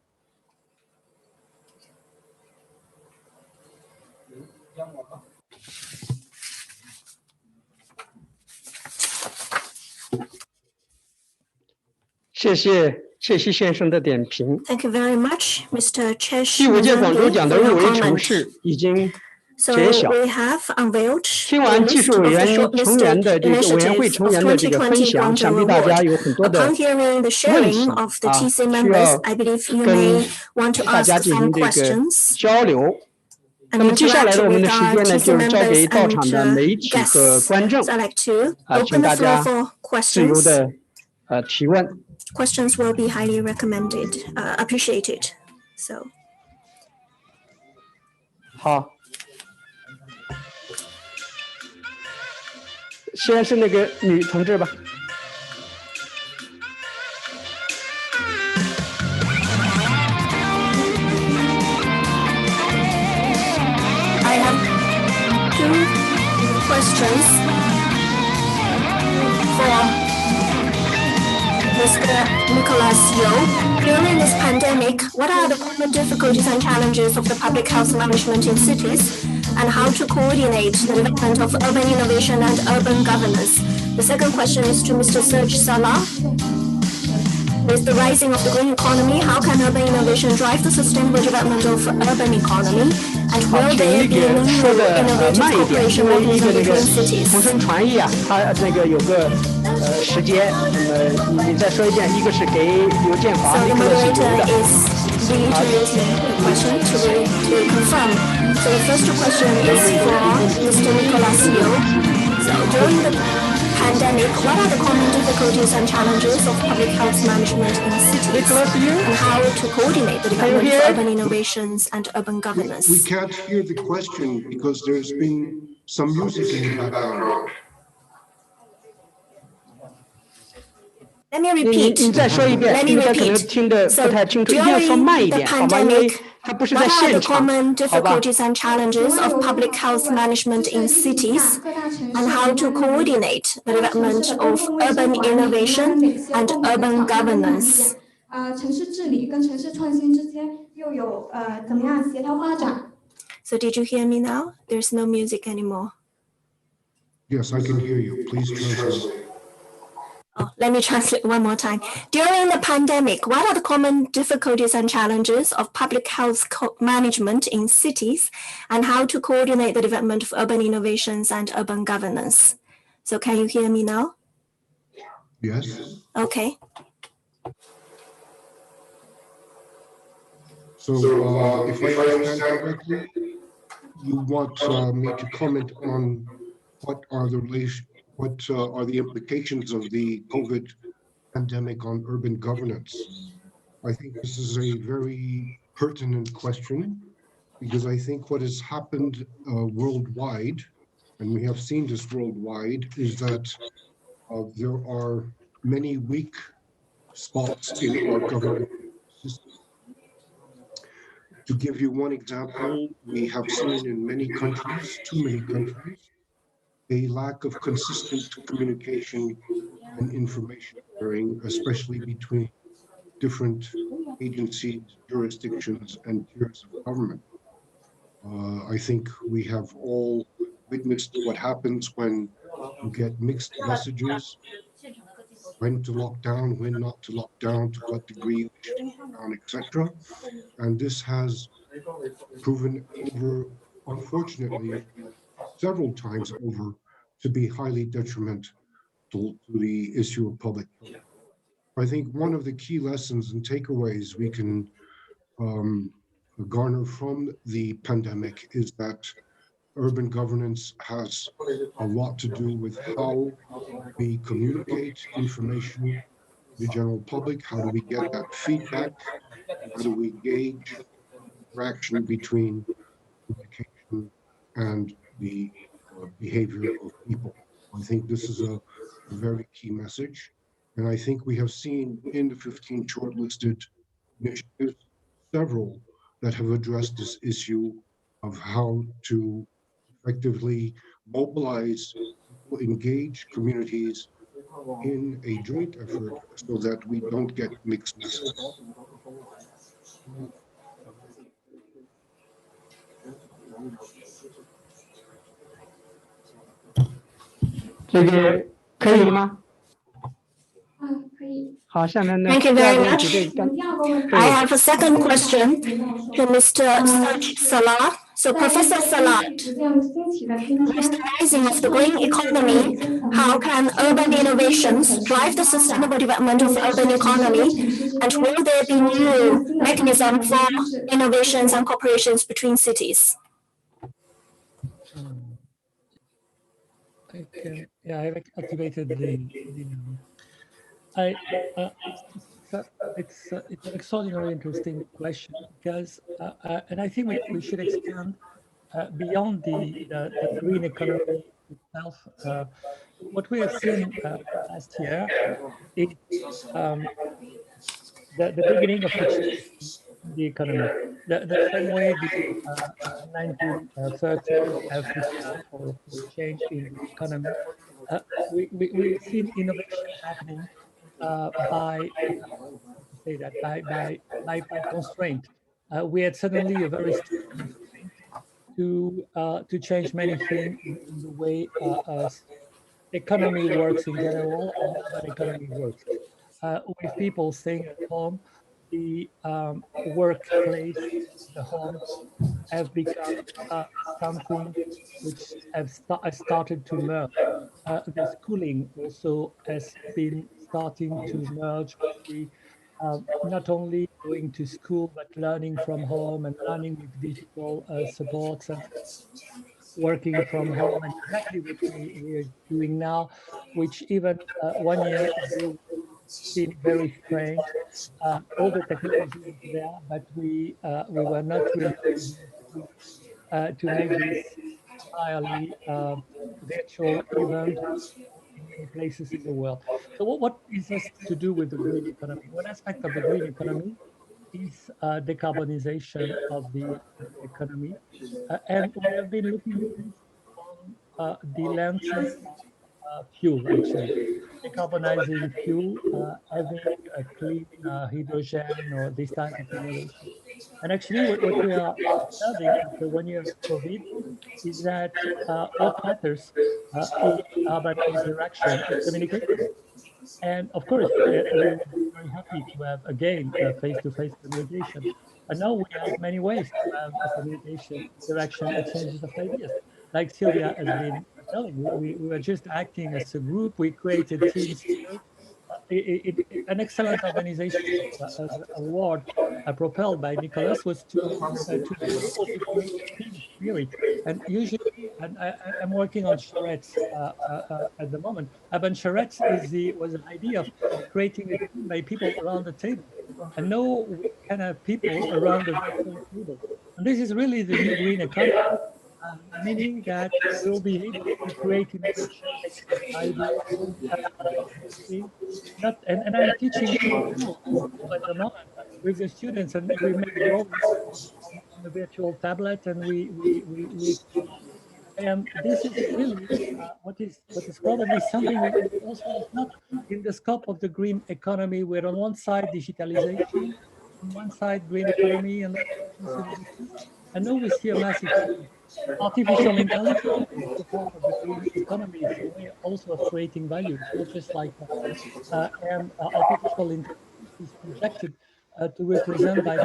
Thank you very much, Mr. Chesh. 第5届广州奖的入围城市已经揭晓。 听完技术委员成员的这个委员会成员的这个分享，想必大家有很多的问题需要跟大家进行这个交流。那么接下来的我们的时间呢，就是交给到场的媒体和观众，请大家自由的提问。 Questions will be highly appreciated. So. 好，先是那个女同志吧。for Mr. Nicholas Yeo. During this pandemic, what are the common difficulties and challenges of the public health management in cities, and how to coordinate the development of urban innovation and urban governance? The second question is to Mr. Serge Salah. With the rising of the green economy, how can urban innovation drive the sustainable development of urban economy? And will there be new innovative cooperation mechanism between cities? 同声传译啊，它这个有个时间，你再说一遍，一个是给邮件房， So 一 the 个是邮 moderator 的。 is reiterating the question to confirm. So the first question is for Mr. Nicholas Yeo. So during the pandemic, what are the common difficulties and challenges of public health management in cities, and how to coordinate the development of urban innovations and urban governance? We can't hear the question because there's been some music in the background. Let me repeat. 你再说一遍， Let 因 me 为他可能 repeat. 听得 So 不太清楚，一定要说慢一 during the 点，好吗？因为 pandemic, 他不是 what 在 are 现 the 场， common 好吧？ difficulties and challenges of public health management in cities, and how to coordinate the development of urban innovation and urban governance? 城市治理跟城市创新之间又有怎么样协调发展？ So did you hear me now? There's no music anymore. Yes, I can hear you. Please translate. Oh, let me translate one more time. During the pandemic, what are the common difficulties and challenges of public health management in cities, and how to coordinate the development of urban innovations and urban governance? So can you hear me now? Yes. Okay. So if I understand correctly, you want me to comment on what are the implications of the COVID pandemic on urban governance? I think this is a very pertinent question, because I think what has happened worldwide, and we have seen this worldwide, is that there are many weak spots in our government system. To give you one example, we have seen in many countries, too many countries, a lack of consistent communication and information sharing, especially between different agencies, jurisdictions, and tiers of government. I think we have all witnessed what happens when you get mixed messages, when to lock down, when not to lock down, to what degree we should lock down, etc. And this has proven over, unfortunately, several times over, to be highly detrimental to the issue of public health. I think one of the key lessons and takeaways we can garner from the pandemic is that urban governance has a lot to do with how we communicate information to the general public, how do we get that feedback, how do we gauge interaction between communication and the behavior of people. I think this is a very key message. And I think we have seen in the 15 shortlisted initiatives, several that have addressed this issue of how to effectively mobilize, engage communities in a joint effort so that we don't get mixed messages. 这个可以吗？可以。好，下面呢？ Thank you very much. I have a second question to Mr. Serge Salah. So, Professor Salah, with the rising of the green economy, how can urban innovations drive the sustainable development of urban economy? And will there be new mechanism for innovations and cooperations between cities? Yeah, I've activated it's an extraordinarily interesting question, because and I think we should expand beyond the green economy itself. What we have seen last year is the beginning of the economy. The same way the 1930s have been for change in the economy. we've seen innovation happening by say that by constraint. We had suddenly a very strict constraint to change many things in the way economy works in general and urban economy works. With people staying at home, the workplace, the home have become something which have started to merge. The schooling also has been starting to merge with the not only going to school, but learning from home and learning with digital supports and working from home, and exactly what we're doing now, which even 1 year ago seemed very strange. All the technology was there, but we were not really able to make this entirely virtual event in many places in the world. So what is this to do with the green economy? One aspect of the green economy is decarbonization of the economy. And we have been looking at this from the lenses of fuel, actually. Decarbonizing fuel, having a clean hydrogen or this type of innovation. And actually, what we are observing after 1 year of COVID is that what matters in urban interaction is communication. And of course, we would be very happy to have, again, face-to-face communication. But now we have many ways to have a communication, interaction, exchanges of ideas. Like Sylvia has been telling, we were just acting as a group. We created teams here. An excellent organization award propelled by Nicholas was to be able to create a team spirit. And usually, and I'm working on charrettes at the moment. But charrettes was an idea of creating a team by people around the table. And now we can have people around the virtual table. And this is really the new green economy. Meaning that we'll be able to create innovation, exchange ideas, and I'm teaching at the moment with the students, and we make drawings on the virtual tablet, and we exchange. And this is really what is probably something which also is not in the scope of the green economy, where on one side digitalization, on one side green economy, and consolidation. And now we see a massive change. Artificial intelligence is also part of the green economy. It's a way also of creating value. It's not just like, and artificial intelligence is projected to represent by a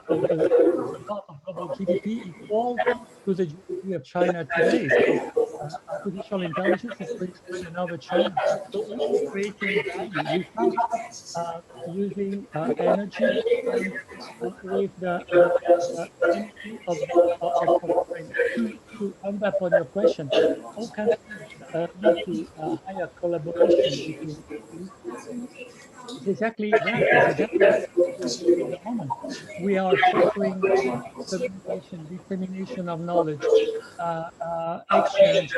part of global GDP equal to the GDP of China today. So artificial intelligence is going to bring another China. So also creating value without using energy and with the energy of constraint. To end up on your question, all countries need to higher collaboration between countries. It's exactly that. It's exactly what we're doing at the moment. We are sharing communication, dissemination of knowledge, exchange.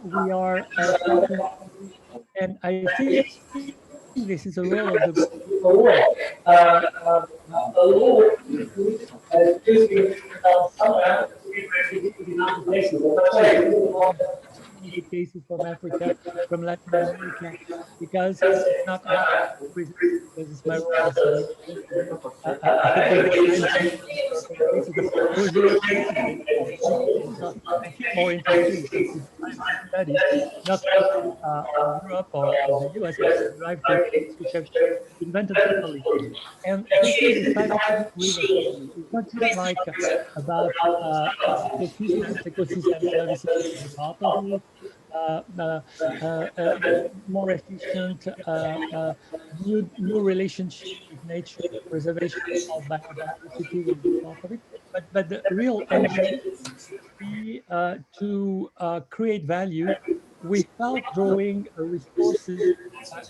We are sharing, and I think this is a role of the forward. Using somewhere in other places. Cases from Africa, from Latin America, because it's not because it's my role as a I feel more interesting because I've studied not Europe or the US, but derived techniques which have invented locally. And this is a type of green economy. It's not just like about ecosystem services is a part of it. More efficient, new relationship with nature, preservation of biodiversity will be part of it. But the real engine be to create value without drawing resources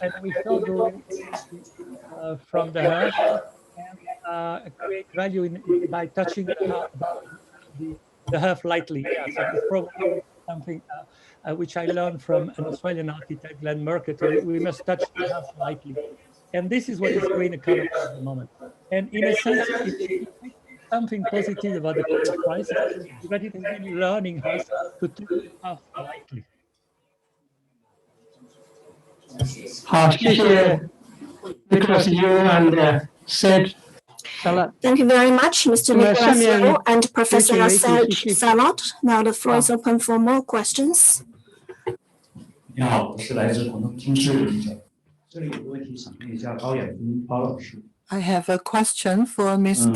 and without drawing from the earth, and create value by touching the earth lightly. Yeah, so it's probably something which I learned from an Australian architect, Glenn Mercator. We must touch the earth lightly. And this is what is green economy at the moment. And in a sense, it's something positive about the COVID crisis, but it has been learning us to take the earth lightly. 好，谢谢 Nicholas Yu and Said Salat. Thank you very much, Mr. Nicholas Yu and Professor Said Salat. Now the floor is open for more questions. 你好，我是来自广东京师的记者。这里有个问题想问一下高远峰高老师。 I have a question for Mr.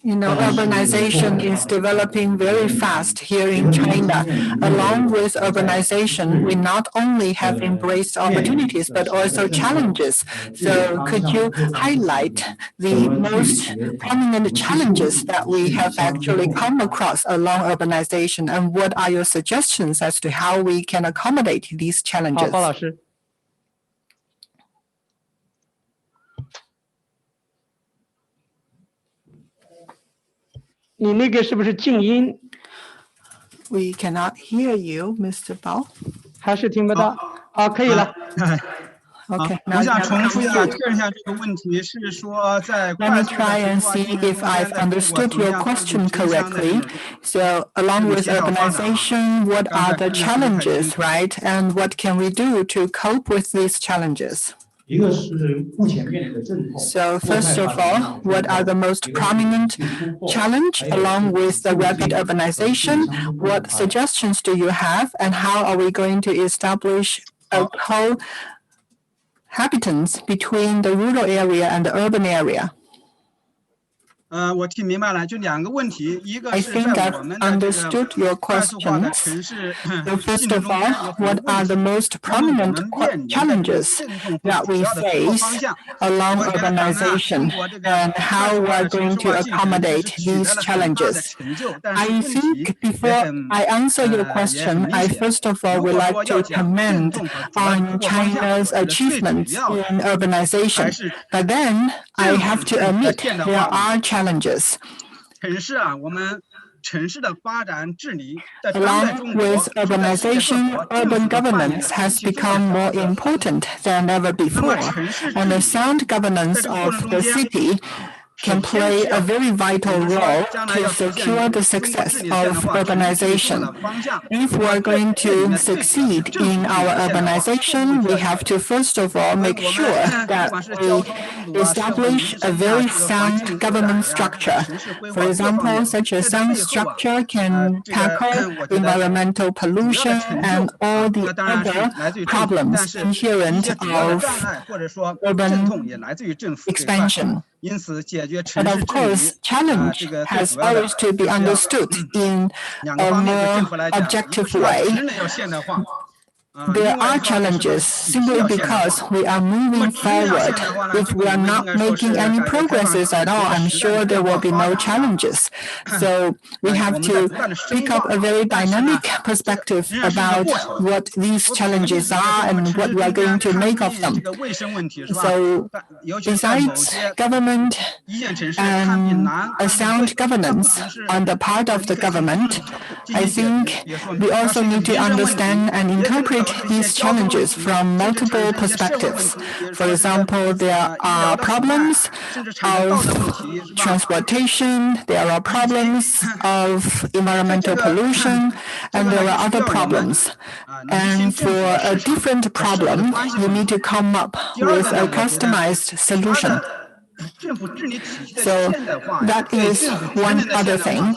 Urbanization is developing very fast here in China. Along with urbanization, we not only have embraced opportunities, but also challenges. So could you highlight the most prominent challenges that we have actually come across along urbanization, and what are your suggestions as to how we can accommodate these challenges? 高老师。 你那个是不是静音 ？We cannot hear you, Mr. Bao. 还是听不到？好，可以了。Okay. 我想重复一下，确认一下这个问题是说在。Let me try and see if I've understood your question correctly. So, along with urbanization, what are the challenges, right? And what can we do to cope with these challenges? So first of all, what are the most prominent challenge along with the rapid urbanization? What suggestions do you have, and how are we going to establish a cohabitance between the rural area and the urban area? 我听明白了，就两个问题，一个 I 是 think 在 I've 我们的这 understood 个 your 快速化的 questions. 城市 So first of all, what are the most prominent challenges that we face along urbanization, and how we are going to accommodate these challenges? I think before I answer your question, I first of all would like to comment on China's achievements in urbanization. But then I have to admit there are challenges. 城市啊，我们城市的发展治理在当代 Along 中国 with 就在世界各 urbanization, 国 urban 政府的扮演 governance has become more important than ever before, and the sound governance of the city can play a very vital role to secure the success of urbanization. If we're going to succeed in our urbanization, we have to first of all make sure that we establish a very sound government structure. For example, such a sound structure can tackle environmental pollution and all the other problems inherent of urban expansion. But of course, challenge has always to be understood in a more objective way. There are challenges simply because we are moving forward. If we are not making any progresses at all, I'm sure there will be no challenges. So we have to pick up a very dynamic perspective about what these challenges are and what we are going to make of them. So besides government and a sound governance on the part of the government, I think we also need to understand and interpret these challenges from multiple perspectives. For example, there are problems of transportation, there are problems of environmental pollution, and there are other problems. And for a different problem, you need to come up with a customized solution. So that is one other thing.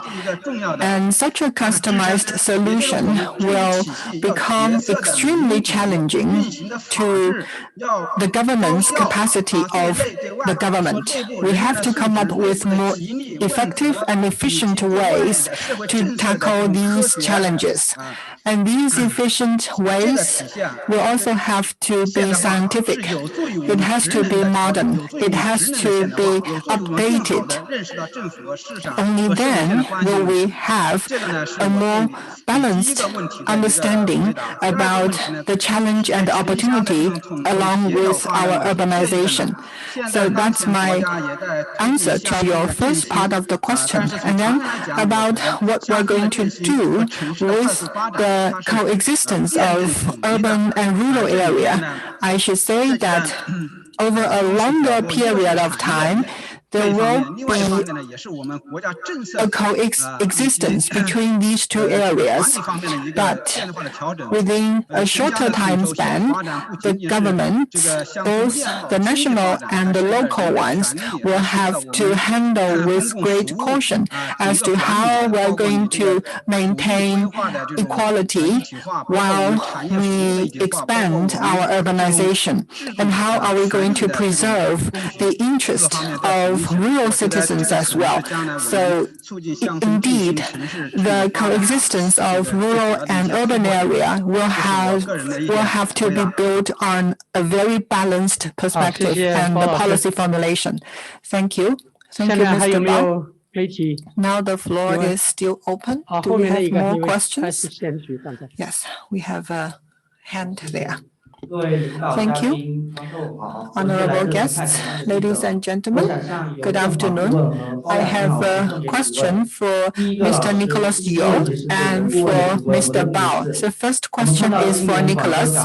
And such a customized solution will become extremely challenging to the governance capacity of the government. We have to come up with more effective and efficient ways to tackle these challenges. And these efficient ways will also have to be scientific. It has to be modern. It has to be updated. Only then will we have a more balanced understanding about the challenge and opportunity along with our urbanization. So that's my answer to your first part of the question. And then about what we're going to do with the coexistence of urban and rural area, I should say that over a longer period of time, there will be a coexistence between these two areas, but within a shorter time span, the governments, both the national and the local ones, will have to handle with great caution as to how we're going to maintain equality while we expand our urbanization, and how are we going to preserve the interest of rural citizens as well. So indeed, the coexistence of rural and urban area will have to be built on a very balanced perspective and the policy formulation. Thank you. Thank you, Mr. Bao. Now the floor is still open. Do we have more questions? Yes, we have a hand there. Thank you. Honorable guests, ladies and gentlemen, good afternoon. I have a question for Mr. Nicholas Yeo and for Mr. Bao. The first question is for Nicholas.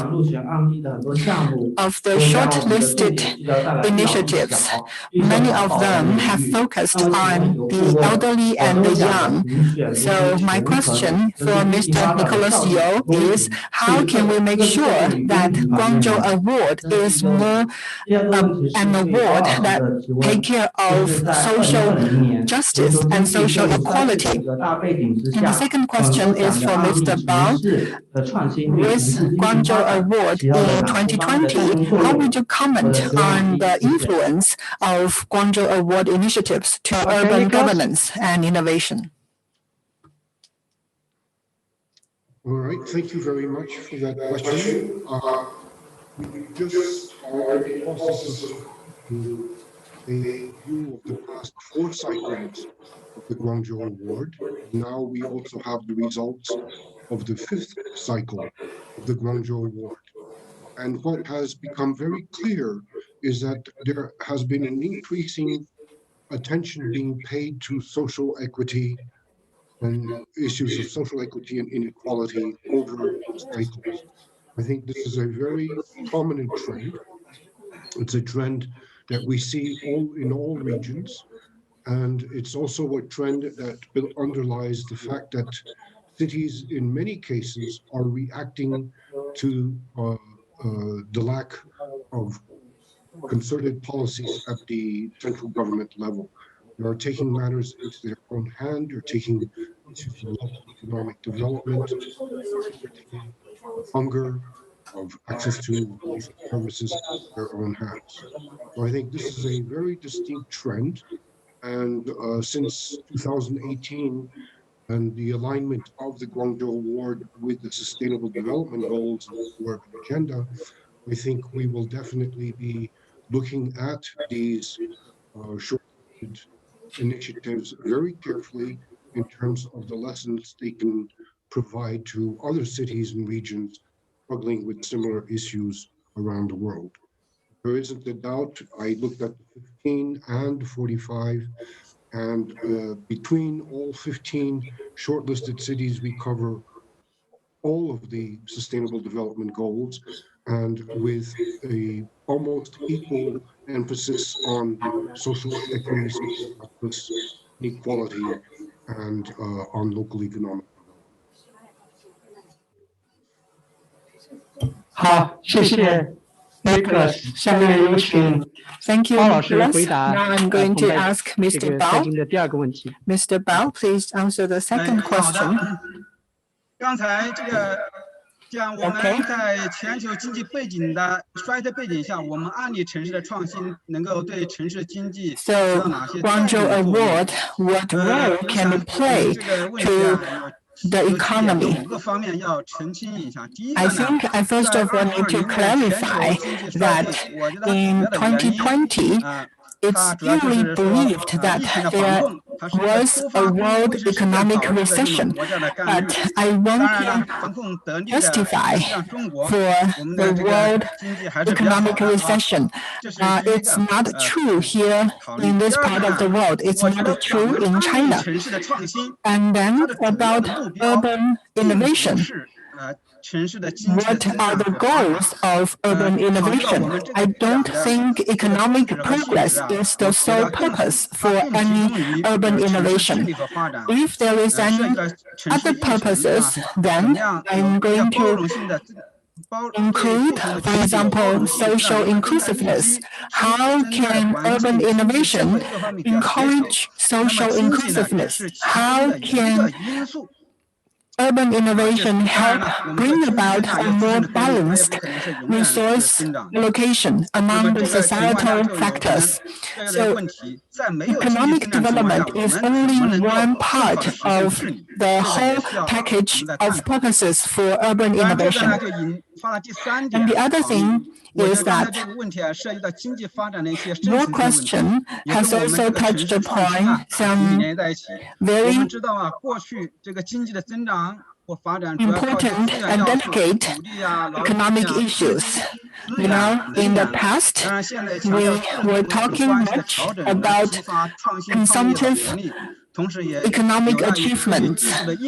Of the shortlisted initiatives, many of them have focused on the elderly and the young. So my question for Mr. Nicholas Yeo is, how can we make sure that Guangzhou Award is more an award that takes care of social justice and social equality? And the second question is for Mr. Bao. With Guangzhou Award in 2020, how would you comment on the influence of Guangzhou Award initiatives to urban governance and innovation? All right, thank you very much for that question. We just are in the process of a view of the past 4 cycles of the Guangzhou Award. Now we also have the results of the 5th cycle of the Guangzhou Award. And what has become very clear is that there has been an increasing attention being paid to social equity and issues of social equity and inequality over cycles. I think this is a very prominent trend. It's a trend that we see in all regions, and it's also a trend that underlies the fact that cities in many cases are reacting to the lack of concerted policies at the central government level. They are taking matters into their own hand, they're taking issues of local economic development, they're taking hunger, of access to services in their own hands. So I think this is a very distinct trend, and since 2018 and the alignment of the Guangzhou Award with the Sustainable Development Goals and the Urban Agenda, I think we will definitely be looking at these short-term initiatives very carefully in terms of the lessons they can provide to other cities and regions struggling with similar issues around the world. There isn't a doubt. I looked at the 15 and 45, and between all 15 shortlisted cities, we cover all of the Sustainable Development Goals, and with a almost equal emphasis on social equity, social justice, equality, and on local economic. 好，谢谢 Nicholas。下面有请 Thank you, 包老师 Nicholas. 回答 Now I'm going to 彭拜 ask 这 Mr. 个财经 Bao. 的第二个问题。Mr. Bao, please answer the second question. 刚才这个讲我们在全球经济背景的衰退背景下，我们安利城市的创新能够对城市经济起到哪些作用？ Guangzhou Award, what role can it play to the economy? I think I first of all need to clarify that in 2020, it's usually believed that there was a world economic recession, but I want to testify for the world economic recession. It's not true here in this part of the world. It's not true in China. And then about urban innovation, What are the goals of urban innovation? I don't think economic progress is the sole purpose for any urban innovation. If there is any other purposes, then I'm going to include, for example, social inclusiveness. How can urban innovation encourage social inclusiveness? How can urban innovation help bring about a more balanced resource allocation among the societal factors? So economic development is only one part of the whole package of purposes for urban innovation. And the other thing is that your question has also touched upon some very important and delicate economic issues. You know, in the past, we were talking much about consumptive economic achievements.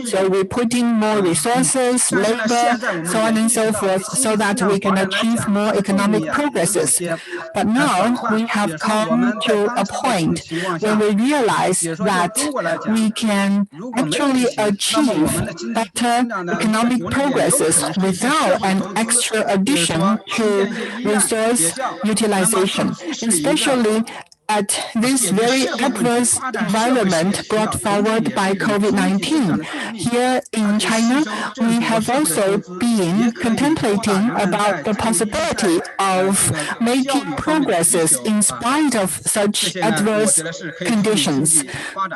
So we put in more resources, labor, so on and so forth, so that we can achieve more economic progresses. But now we have come to a point where we realize that we can actually achieve better economic progresses without an extra addition to resource utilization, especially at this very adverse environment brought forward by COVID-19. Here in China, we have also been contemplating about the possibility of making progresses in spite of such adverse conditions.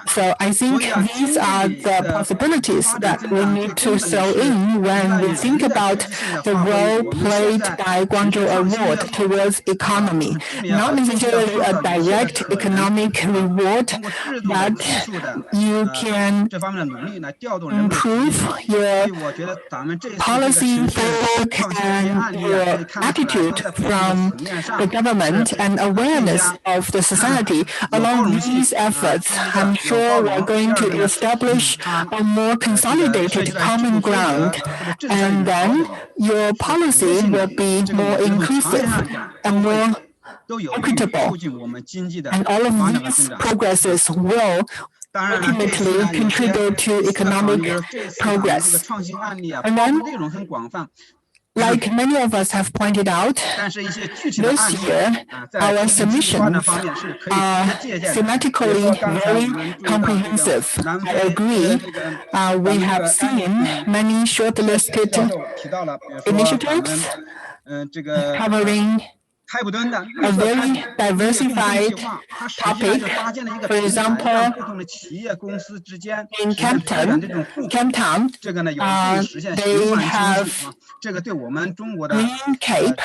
So I think these are the possibilities that we need to throw in when we think about the role played by Guangzhou Award towards economy. Not necessarily a direct economic reward, but you can improve your policy framework and your attitude from the government and awareness of the society. Along these efforts, I'm sure we're going to establish a more consolidated common ground, and then your policy will be more inclusive and more equitable, and all of these progresses will ultimately contribute to economic progress. And then, like many of us have pointed out, this year our submissions are thematically very comprehensive. I agree. We have seen many shortlisted initiatives covering a very diversified topic. For example, in Camptown, they have Green Cape,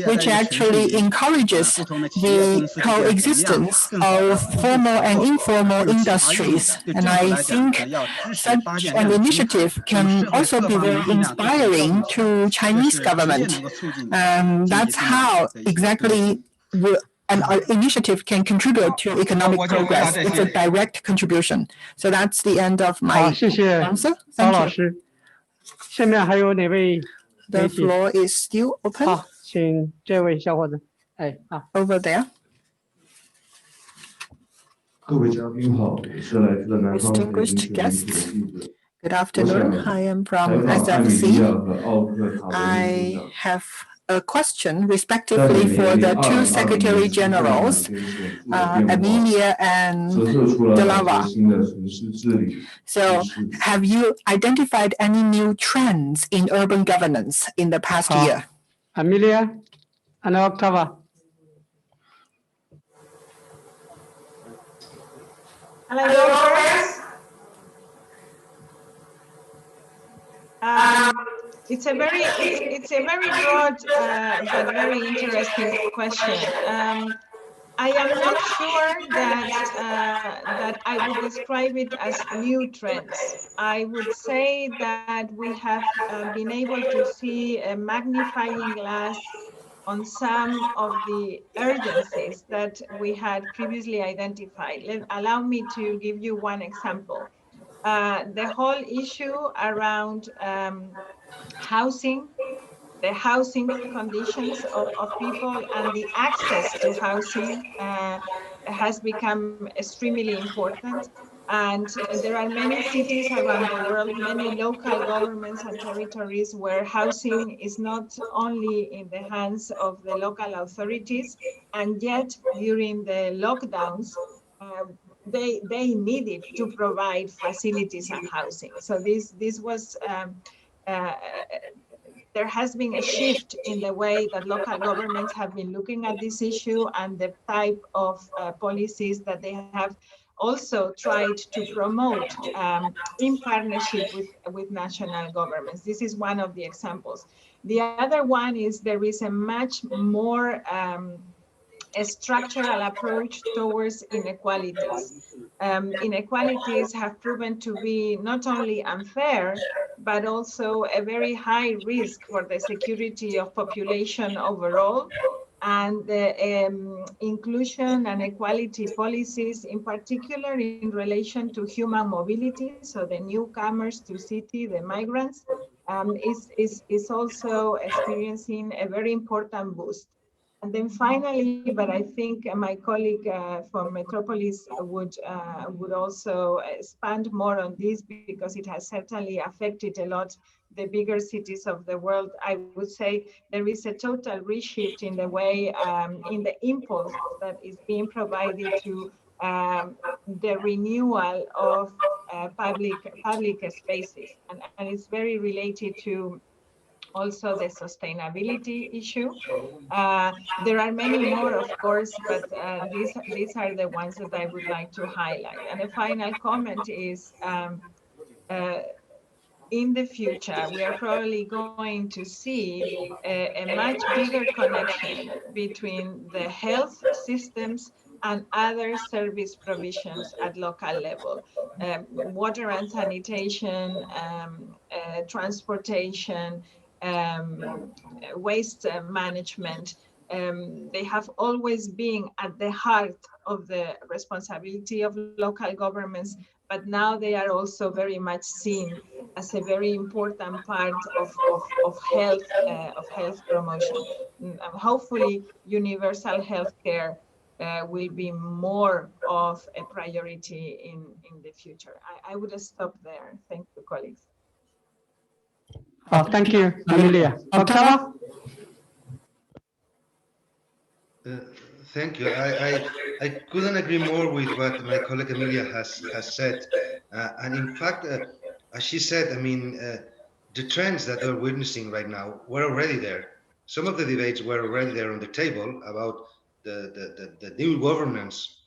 which actually encourages the coexistence of formal and informal industries. And I think such an initiative can also be very inspiring to Chinese government. That's how exactly an initiative can contribute to economic progress. It's a direct contribution. So that's the end of my answer. Thank you. The floor is still open. Over there. Distinguished guests, good afternoon. I am from SFC. I have a question respectively for the two Secretary Generals, Amelia and Delava. So have you identified any new trends in urban governance in the past year? Amelia and Octava. It's a very broad but very interesting question. I am not sure that I would describe it as new trends. I would say that we have been able to see a magnifying glass on some of the urgencies that we had previously identified. Allow me to give you one example. the whole issue around housing, the housing conditions of people and the access to housing has become extremely important. And there are many cities around the world, many local governments and territories where housing is not only in the hands of the local authorities, and yet during the lockdowns, they needed to provide facilities and housing. So this was there has been a shift in the way that local governments have been looking at this issue and the type of policies that they have also tried to promote in partnership with national governments. This is one of the examples. The other one is there is a much more a structural approach towards inequalities. Inequalities have proven to be not only unfair, but also a very high risk for the security of population overall. And the inclusion and equality policies, in particular in relation to human mobility, so the newcomers to city, the migrants, is also experiencing a very important boost. And then finally, but I think my colleague from Metropolis would also expand more on this because it has certainly affected a lot the bigger cities of the world. I would say there is a total reshift in the way, in the impulse that is being provided to the renewal of public spaces. And it's very related to also the sustainability issue. There are many more, of course, but these are the ones that I would like to highlight. And a final comment is, in the future, we are probably going to see a much bigger connection between the health systems and other service provisions at local level. Water and sanitation, transportation, waste management, they have always been at the heart of the responsibility of local governments, but now they are also very much seen as a very important part of health promotion. Hopefully, universal healthcare will be more of a priority in the future. I would stop there. Thank you, colleagues. Thank you, Amelia. Octava? Thank you. I couldn't agree more with what my colleague Amelia has said. And in fact, as she said, I mean, the trends that we're witnessing right now were already there. Some of the debates were already there on the table about the new governance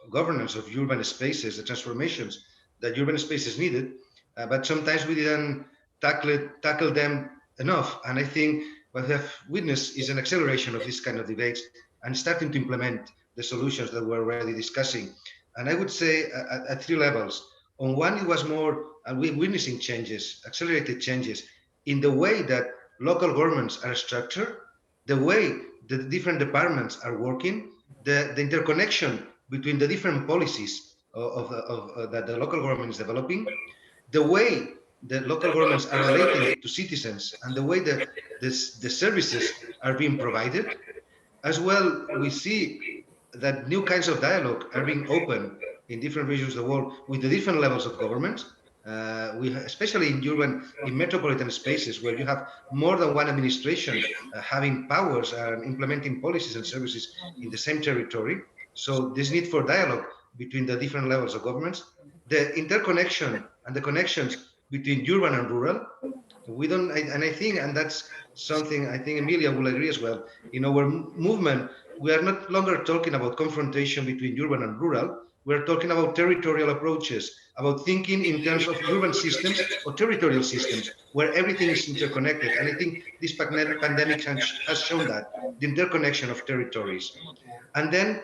of urban spaces, the transformations that urban spaces needed, but sometimes we didn't tackle them enough. And I think what we have witnessed is an acceleration of this kind of debates and starting to implement the solutions that we're already discussing. And I would say at three levels. On one, it was more, we're witnessing changes, accelerated changes in the way that local governments are structured, the way the different departments are working, the interconnection between the different policies that the local government is developing, the way the local governments are relating to citizens, and the way that the services are being provided. As well, we see that new kinds of dialogue are being opened in different regions of the world with the different levels of government. Especially in metropolitan spaces where you have more than one administration having powers and implementing policies and services in the same territory. So this need for dialogue between the different levels of governments, the interconnection and the connections between urban and rural. I think, and that's something I think Emilia will agree as well, in our movement, we are not longer talking about confrontation between urban and rural. We're talking about territorial approaches, about thinking in terms of urban systems or territorial systems, where everything is interconnected. And I think this pandemic has shown that, the interconnection of territories. And then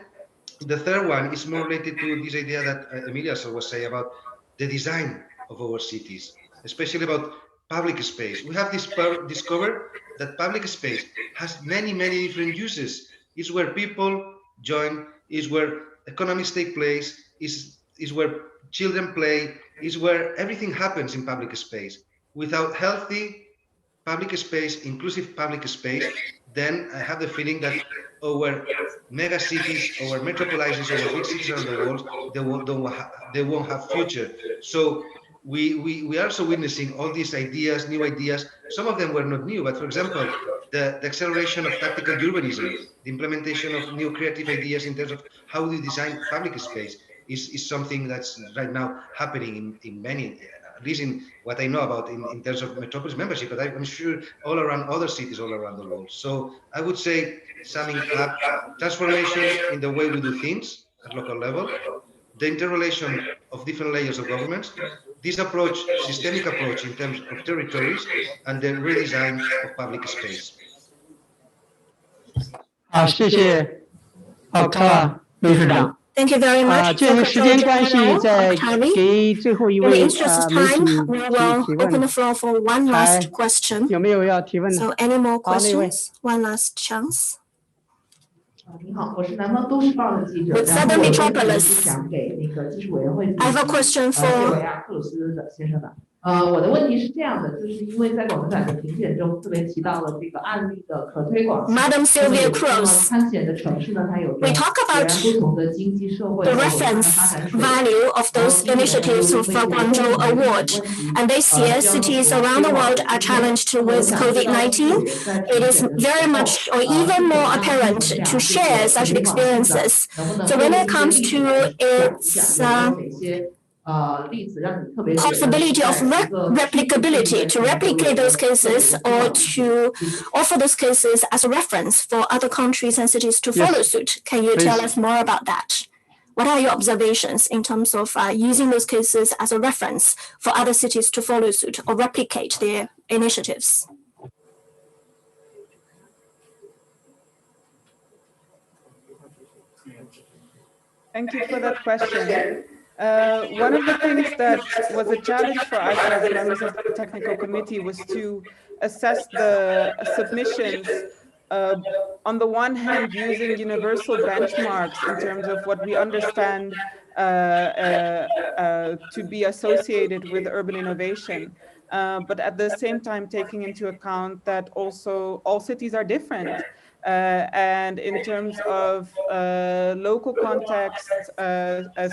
the third one is more related to this idea that Emilia was saying about the design of our cities, especially about public space. We have discovered that public space has many, many different uses. It's where people join, is where economies take place, is where children play, is where everything happens in public space. Without healthy public space, inclusive public space, then I have the feeling that our mega cities, our metropolises, our big cities around the world, they won't have future. So we are also witnessing all these ideas, new ideas. Some of them were not new, but for example, the acceleration of tactical urbanism, the implementation of new creative ideas in terms of how we design public space is something that's right now happening in many, at least in what I know about in terms of Metropolis membership, but I'm sure all around other cities all around the world. So I would say, summing up, transformation in the way we do things at local level, the interrelation of different layers of governments, this approach, systemic approach in terms of territories, and the redesign of public space. 好，谢谢，Carla理事长。 Thank you very much. 鉴于时间关系，再给最后一位媒体提问。 the floor for one last question. 有没有要提问的？ So any more questions? One last chance. 您好，我是南方都市报的记者。 With Southern Metropolis. 想给那个技术委员会 I have a question for 克鲁斯的先生的。我的问题是这样的，就是因为在广州展的评选中特别提到了这个案例的可推广性。 Madam Sylvia Cruz. 参选的城市呢，它有 We talk about 不同的经济社会 the reference value of those initiatives for Guangzhou Award. And this year, cities around the world are challenged with COVID-19. It is very much or even more apparent to share such experiences. So when it comes to its possibility of replicability, to replicate those cases or to offer those cases as a reference for other countries and cities to follow suit. Can you tell us more about that? What are your observations in terms of using those cases as a reference for other cities to follow suit or replicate their initiatives? Thank you for that question. One of the things that was a challenge for us as members of the technical committee was to assess the submissions, on the one hand, using universal benchmarks in terms of what we understand to be associated with urban innovation, but at the same time taking into account that also all cities are different. And in terms of local context,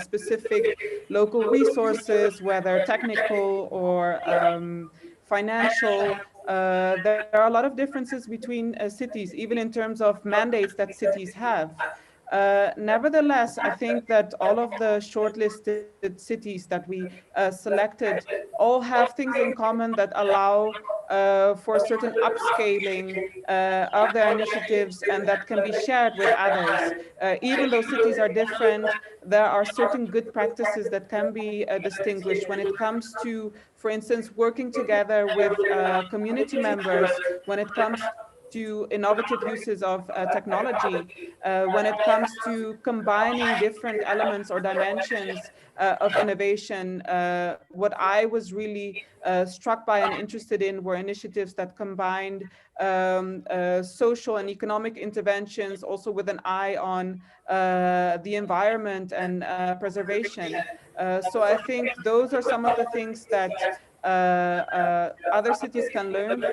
specific local resources, whether technical or financial, there are a lot of differences between cities, even in terms of mandates that cities have. Nevertheless, I think that all of the shortlisted cities that we selected all have things in common that allow for certain upscaling of their initiatives and that can be shared with others. Even though cities are different, there are certain good practices that can be distinguished when it comes to, for instance, working together with community members, when it comes to innovative uses of technology, when it comes to combining different elements or dimensions of innovation. What I was really struck by and interested in were initiatives that combined social and economic interventions, also with an eye on the environment and preservation. So I think those are some of the things that other cities can learn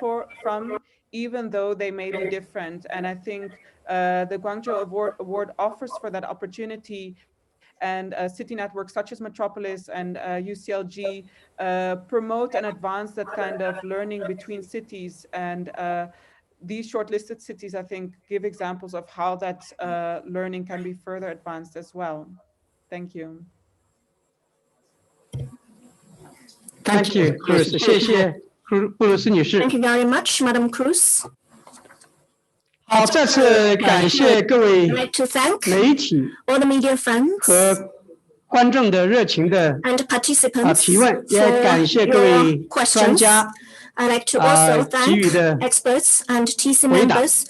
from, even though they may be different. And I think the Guangzhou Award offers for that opportunity, and city networks such as Metropolis and UCLG promote and advance that kind of learning between cities. And these shortlisted cities, I think, give examples of how that learning can be further advanced as well. Thank you. Thank you, Cruz. 谢谢布鲁斯女士。 Thank you very much, Madam Cruz. 好，再次感谢各位 I'd like to thank 媒体 all the media friends 和观众的热情的 and participants 提问，也感谢各位专家 I'd like to also 给予 thank 的 experts and TC 回答。 members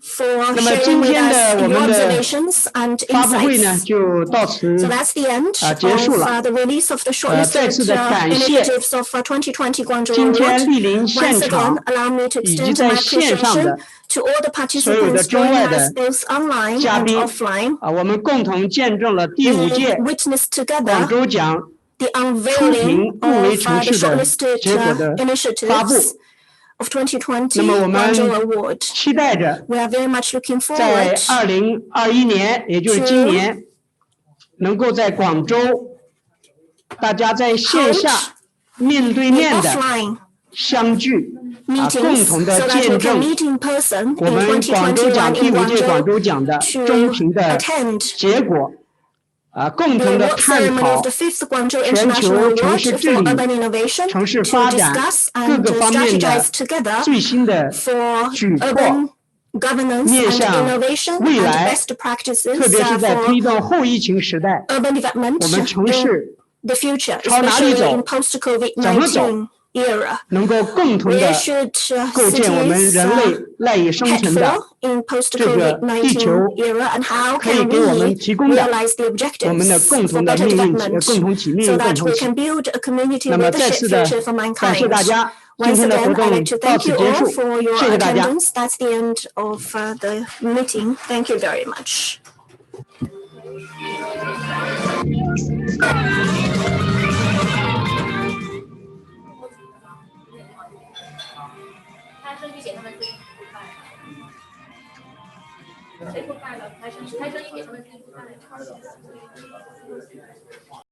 for 那么 sharing 今 with 天 us 的我 your 们的 observations and 发布会呢 insights. 就到此 So that's the end 结束 of 了。 the release of the 再 shortlisted 次的感谢 initiatives of 2020 Guangzhou 今天 Award. 莅临现 Once 场 again, allow me to 以及 extend 在 my 线上 appreciation 的 to all the 所有的 participants 中外 joining 的 us both online 嘉 and 宾 offline. 我们共同见证了第5届 We witnessed together 广州奖 the 初 unveiling 评入围 of 城 the 市的 shortlisted 结果的发布。 initiatives of 2020那么我们 Guangzhou Award. 期待着 We are very much looking 在 forward 2021年，也就是今年，能够在广州，大家在线下面对面的 offline 相聚，共 meetings 同 so 的 that we 见 can 证 meet in person 我 in 们广州奖 2021第 in 5届广州 Guangzhou 奖的 to 中评的 attend 结果，共 the 同的 award 探 ceremony 讨 of the 5th Guangzhou 全 International 球城 Award 市 for 治理、 Urban Innovation 城市 to 发展 discuss 各 and 个方面的 strategize together 最新的 for 举措， urban governance 面 and 向 innovation 未 and 来， best practices 特别是在 for 推动后疫情时代， urban development 我们城 in 市 the future, 朝哪里 especially 走， in post-COVID-19 怎么走， era. 能够共同 Where 的 should 构建我们 cities 人类赖以生 head 存的 for in 这个地球 post-COVID-19 era, and how 可以 can 给我 we 们提供的 realize the 我们的 objectives 共 for 同的 better 命运 development 共同体、命 so 运共 that 同 we 体。 can build a community 那么 with a 再 shared 次的 future for 感谢 mankind. 大家，今 Once 天的活 again, I'd 动 like to 到 thank 此 you 结 all 束， for your 谢谢大家。 attendance. That's the end of the meeting. Thank you very much.